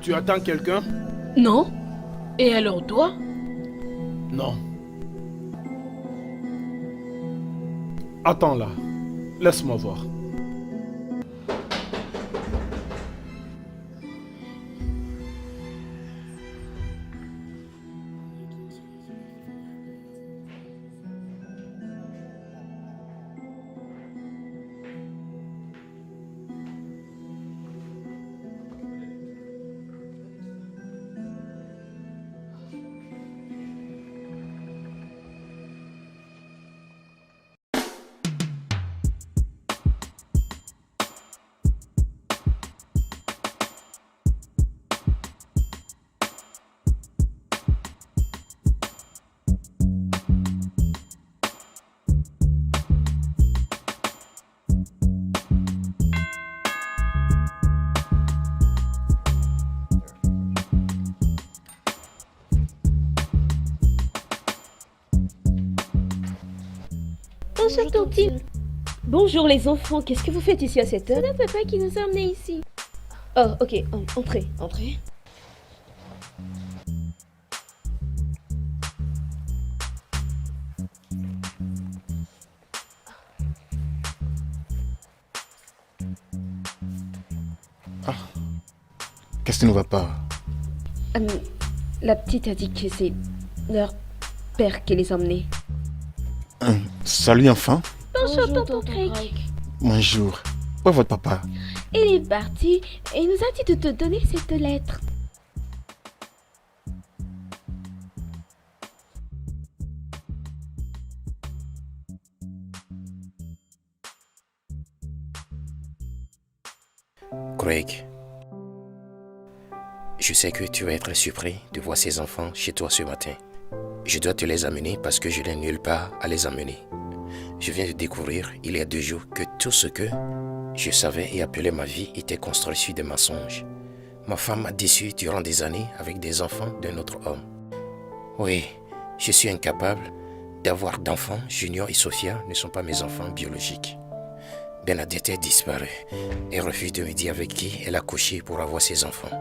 Tu attends quelqu'un? Non? Et alors toi? Non. Attends là. Laisse-moi voir. Bonjour Tontine. Bonjour les enfants, qu'est-ce que vous faites ici à cette heure? C'est papa qui nous a emmenés ici. Oh, ok, entrez, entrez. Qu'est-ce qui ne va pas? La petite a dit que c'est leur père qui les a emmenés. Salut enfant. Bonjour tonton Craig. Bonjour. Où est votre papa? Il est parti et il nous a dit de te donner cette lettre. Craig, je sais que tu vas être surpris de voir ces enfants chez toi ce matin. Je dois te les amener parce que je n'ai nulle part à les amener. Je viens de découvrir il y a 2 jours que tout ce que je savais et appelais ma vie était construit sur des mensonges. Ma femme m'a déçu durant des années avec des enfants d'un autre homme. Oui, je suis incapable d'avoir d'enfants. Junior et Sophia ne sont pas mes enfants biologiques. Bernadette est disparue et refuse de me dire avec qui elle a couché pour avoir ses enfants.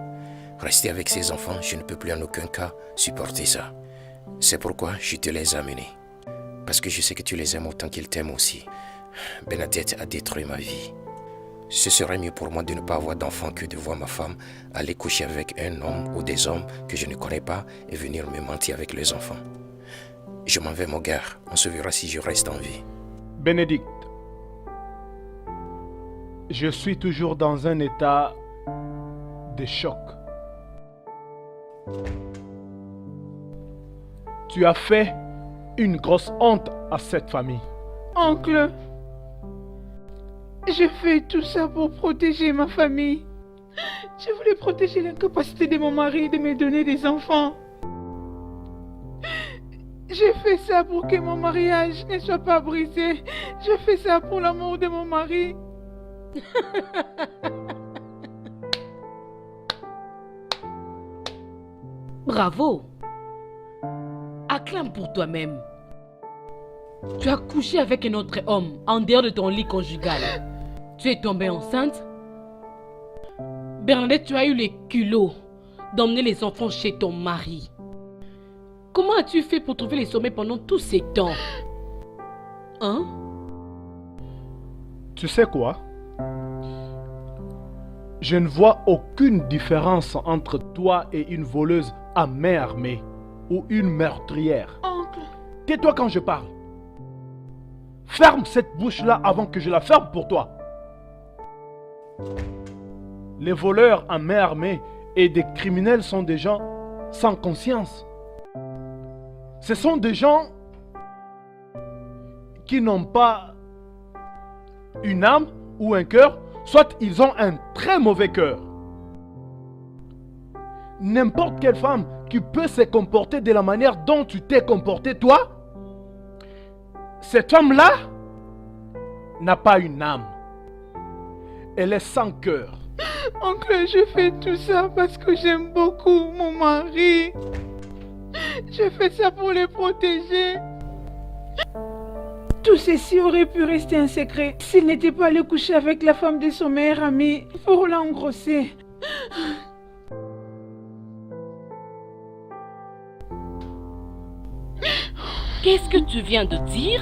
Rester avec ses enfants, je ne peux plus en aucun cas supporter ça. C'est pourquoi je te les ai amenés. Parce que je sais que tu les aimes autant qu'ils t'aiment aussi. Bernadette a détruit ma vie. Ce serait mieux pour moi de ne pas avoir d'enfant que de voir ma femme aller coucher avec un homme ou des hommes que je ne connais pas et venir me mentir avec les enfants. Je m'en vais mon gars, on se verra si je reste en vie. Bénédicte, je suis toujours dans un état de choc. Tu as fait une grosse honte à cette famille. Oncle, j'ai fait tout ça pour protéger ma famille. Je voulais protéger l'incapacité de mon mari de me donner des enfants. J'ai fait ça pour que mon mariage ne soit pas brisé. J'ai fait ça pour l'amour de mon mari. Bravo. Acclame pour toi-même. Tu as couché avec un autre homme en dehors de ton lit conjugal. Tu es tombée enceinte. Bernadette, tu as eu les culots d'emmener les enfants chez ton mari. Comment as-tu fait pour trouver les sommets pendant tous ces temps? Hein? Tu sais quoi? Je ne vois aucune différence entre toi et une voleuse à main armée ou une meurtrière. Oncle. Tais-toi quand je parle. Ferme cette bouche-là avant que je la ferme pour toi. Les voleurs à main armée et des criminels sont des gens sans conscience. Ce sont des gens qui n'ont pas une âme ou un cœur, soit ils ont un très mauvais cœur. N'importe quelle femme qui peut se comporter de la manière dont tu t'es comporté toi, cette femme-là n'a pas une âme. Elle est sans cœur. Oncle, je fais tout ça parce que j'aime beaucoup mon mari. Je fais ça pour les protéger. Tout ceci aurait pu rester un secret s'il n'était pas allé coucher avec la femme de son meilleur ami pour l'engrosser. Qu'est-ce que tu viens de dire?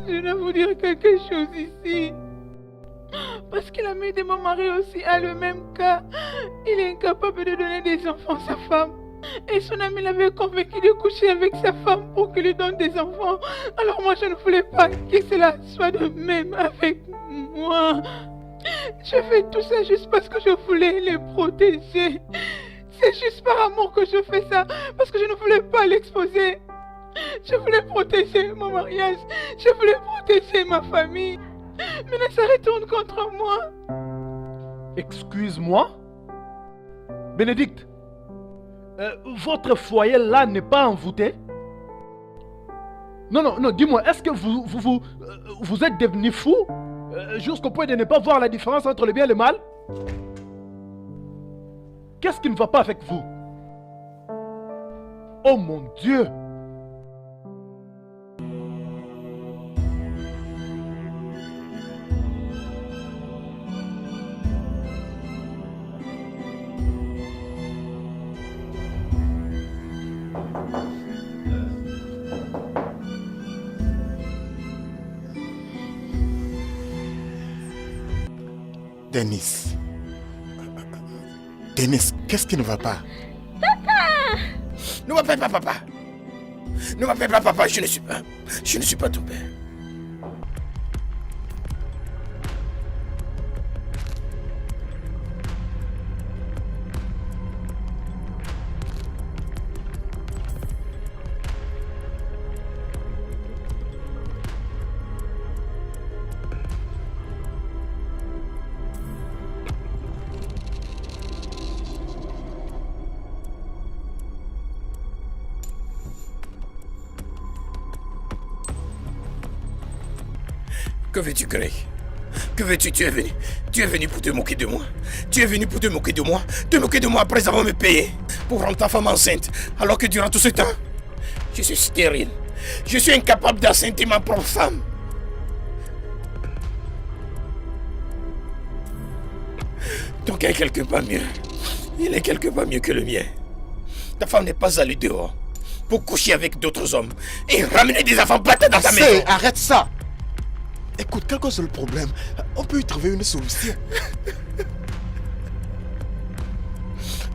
Je dois vous dire quelque chose ici. Parce que l'ami de mon mari aussi a le même cas. Il est incapable de donner des enfants à sa femme. Et son ami l'avait convaincu de coucher avec sa femme pour qu'il lui donne des enfants. Alors moi je ne voulais pas que cela soit de même avec moi. Je fais tout ça juste parce que je voulais les protéger. C'est juste par amour que je fais ça. Parce que je ne voulais pas l'exposer. Je voulais protéger mon mariage. Je voulais protéger ma famille. Mais là, ça retourne contre moi. Excuse-moi? Bénédicte, votre foyer là n'est pas envoûté? Non, dis-moi, est-ce que vous êtes devenu fou jusqu'au point de ne pas voir la différence entre le bien et le mal? Qu'est-ce qui ne va pas avec vous? Oh mon Dieu! Denis, qu'est-ce qui ne va pas? Ne m'appelle pas papa. Ne m'appelle pas papa, je ne suis pas ton père. Que veux-tu, Greg? Que veux-tu? Tu es venu pour te moquer de moi. Tu es venu pour te moquer de moi. Te moquer de moi après avoir me payé pour rendre ta femme enceinte. Alors que durant tout ce temps, je suis stérile. Je suis incapable d'enceinte ma propre femme. Ton cas est quelque part mieux. Il est quelque part mieux que le mien. Ta femme n'est pas allée dehors pour coucher avec d'autres hommes et ramener des enfants battus dans ta maison. Arrête ça! Écoute, quel que soit le problème, on peut y trouver une solution.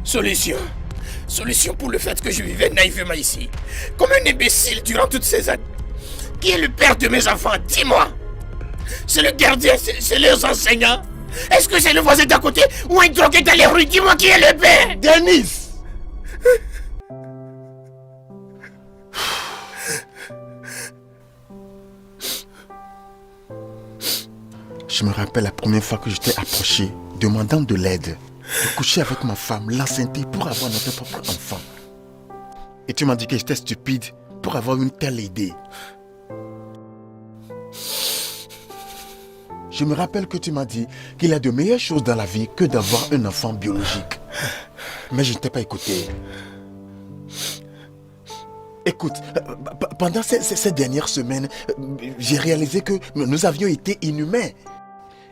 Solution? Solution pour le fait que je vivais naïvement ici, comme un imbécile durant toutes ces années. Qui est le père de mes enfants? Dis-moi. C'est le gardien, c'est leurs enseignants? Est-ce que c'est le voisin d'à côté ou un drogué dans les rues? Dis-moi qui est le père? Denis! Je me rappelle la première fois que je t'ai approché, demandant de l'aide, de coucher avec ma femme, l'enceinte pour avoir notre propre enfant. Et tu m'as dit que j'étais stupide pour avoir une telle idée. Je me rappelle que tu m'as dit qu'il y a de meilleures choses dans la vie que d'avoir un enfant biologique. Mais je ne t'ai pas écouté. Écoute, pendant ces dernières semaines, j'ai réalisé que nous avions été inhumains.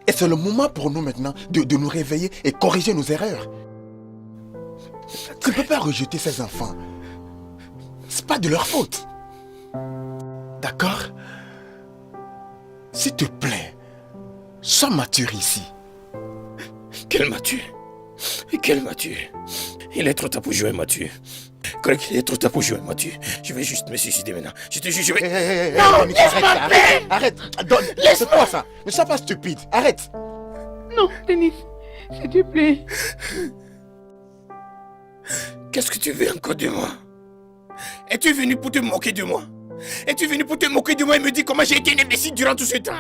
Et c'est le moment pour nous maintenant de nous réveiller et corriger nos erreurs. Tu ne peux pas rejeter ces enfants. C'est pas de leur faute. D'accord? S'il te plaît, sois mature ici. Quel mature? Quel mature? Il est trop tard pour jouer mature. Greg, il est trop tard pour jouer mature. Je vais juste me suicider maintenant. Je te jure, je vais... Non, laisse-moi faire! Arrête! C'est quoi ça? Ne sois pas stupide. Arrête! Non, Denis, s'il te plaît. Qu'est-ce que tu veux encore de moi? Es-tu venu pour te moquer de moi? Es-tu venu pour te moquer de moi et me dire comment j'ai été un imbécile durant tout ce temps?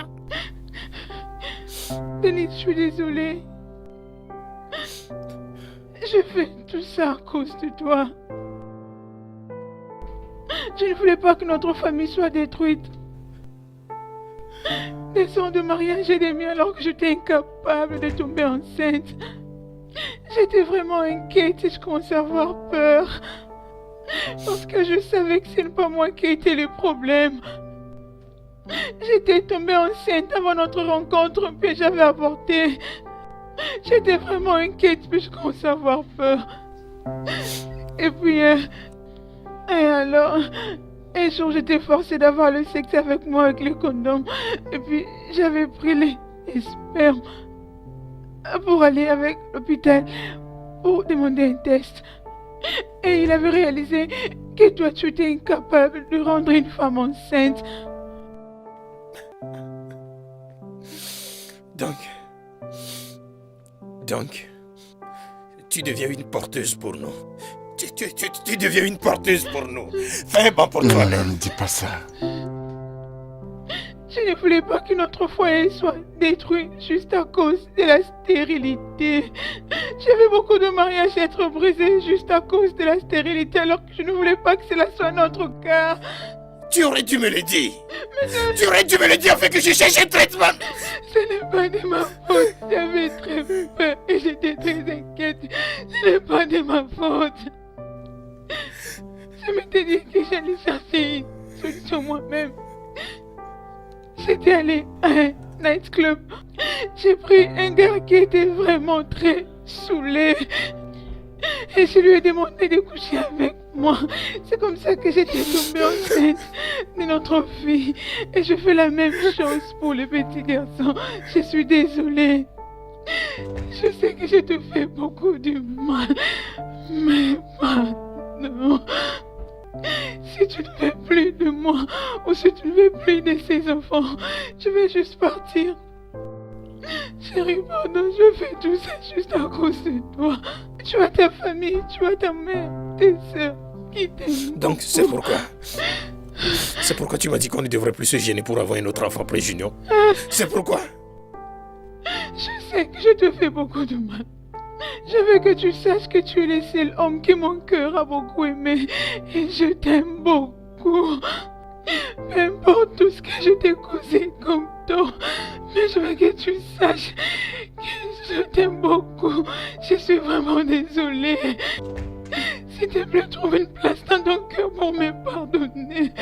Denis, je suis désolée. Je fais tout ça à cause de toi. Je ne voulais pas que notre famille soit détruite. Des sons de mariage et des miens alors que j'étais incapable de tomber enceinte. J'étais vraiment inquiète et je commençais à avoir peur. Parce que je savais que ce n'est pas moi qui étais le problème. J'étais tombée enceinte avant notre rencontre puis j'avais avorté. J'étais vraiment inquiète puis je commençais à avoir peur. Et puis... Un jour, j'étais forcée d'avoir le sexe avec moi avec le condom. Et puis, j'avais pris les spermes pour aller avec l'hôpital pour demander un test. Et il avait réalisé que toi, tu étais incapable de rendre une femme enceinte. Donc, tu deviens une porteuse pour nous. Tu deviens une porteuse pour nous. Fais un bon pour Non, toi-même. ne dis pas ça. Je ne voulais pas que notre foyer soit détruit juste à cause de la stérilité. J'avais beaucoup de mariages à être brisés juste à cause de la stérilité, alors que je ne voulais pas que cela soit notre cas. Tu aurais dû me le dire. Tu aurais dû me le dire afin que je cherche un traitement. Ce n'est pas de ma faute. J'avais très peur et j'étais très inquiète. Ce n'est pas de ma faute. Je m'étais dit que j'allais chercher une solution moi-même. J'étais allée à un nightclub. J'ai pris un gars qui était vraiment très saoulé. Et je lui ai demandé de coucher avec moi. C'est comme ça que j'étais tombée enceinte de notre fille. Et je fais la même chose pour le petit garçon. Je suis désolée. Je sais que je te fais beaucoup de mal. Mais pardon. Si tu ne veux plus de moi, ou si tu ne veux plus de ces enfants, je vais juste partir. Chérie, pardon, je fais tout ça juste à cause de toi. Tu as ta famille, tu as ta mère, tes soeurs qui t'aiment. Donc, c'est pourquoi. C'est pourquoi tu m'as dit qu'on ne devrait plus se gêner pour avoir un autre enfant après Junior. C'est pourquoi. Je sais que je te fais beaucoup de mal. Je veux que tu saches que tu es le seul homme que mon cœur a beaucoup aimé. Et je t'aime beaucoup. Peu importe tout ce que je t'ai causé comme tort. Mais je veux que tu saches que je t'aime beaucoup. Je suis vraiment désolée. S'il te plaît, trouve une place dans ton cœur pour me pardonner.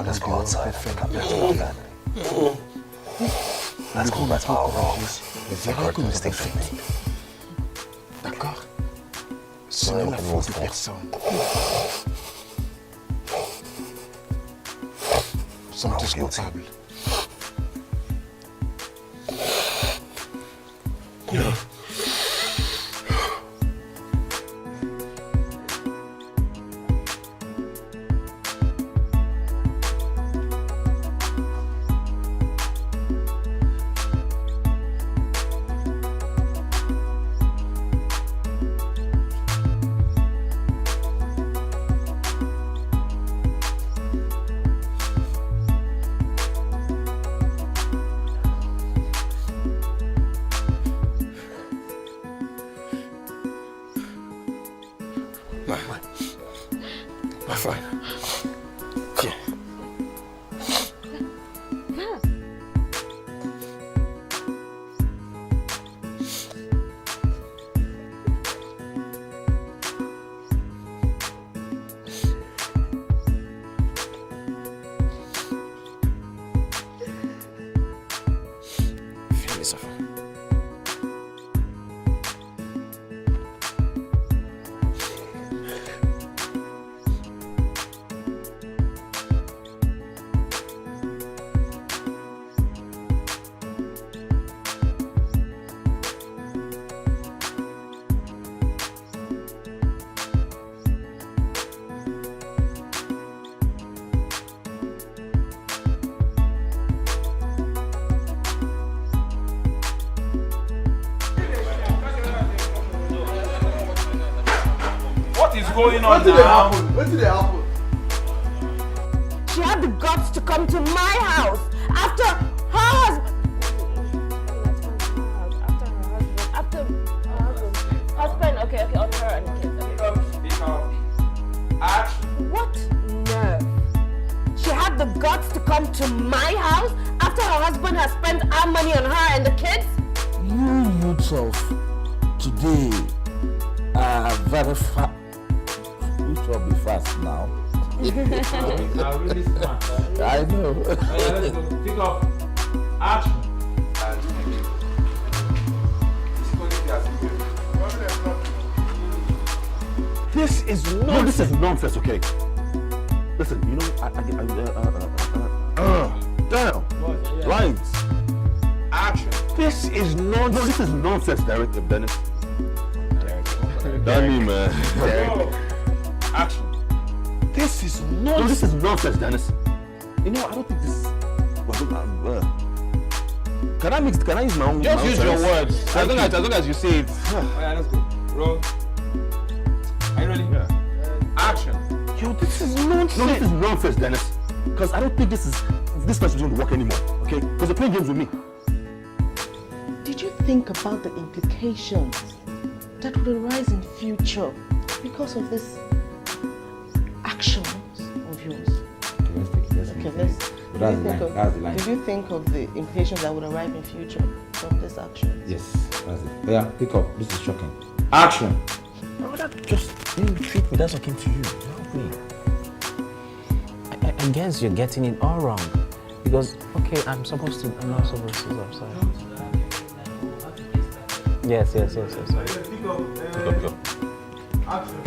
Let's go outside and come back to my family. Let's go back to our roles. Record the mistakes we made. D'accord? Ce n'est la faute de personne. Nous sommes tous coupables. Ma femme. Viens. Viens, mes enfants. What is going on now? What did happen? She had the guts to come to my house after her husband. After have the guts to come to my house after her husband has spent our money on her and the kids? You youths of today are very fast. You will be fast now. Are really smart. I know. Let's go. Think of action. This is nonsense. No, this is nonsense, okay? Listen, you know, damn. Right. Action. This is nonsense. No, this is nonsense, Director Dennis. Danny, man. Action. This is nonsense. No, this is nonsense, Dennis. You know, I don't think this. Can I use my own? Just use your words. As long as you say it. Alright, let's go. Roll. Are you ready? Yeah. Action. Yo, this is nonsense. No, this is nonsense, Dennis. Because I don't think this person is going to work anymore. Okay? Because they're playing games with me. Did you think about the implications that will arise in future because of this actions of yours? Did you think of the implications that would arrive in future from this action? Yes, that's it. Yeah, pick up. This is shocking. Action. No, that just you treat me. That's okay to you. Help me. I guess you're getting it all wrong. Because, okay, I'm not supposed to, I'm sorry. Yes. Pick up. Action.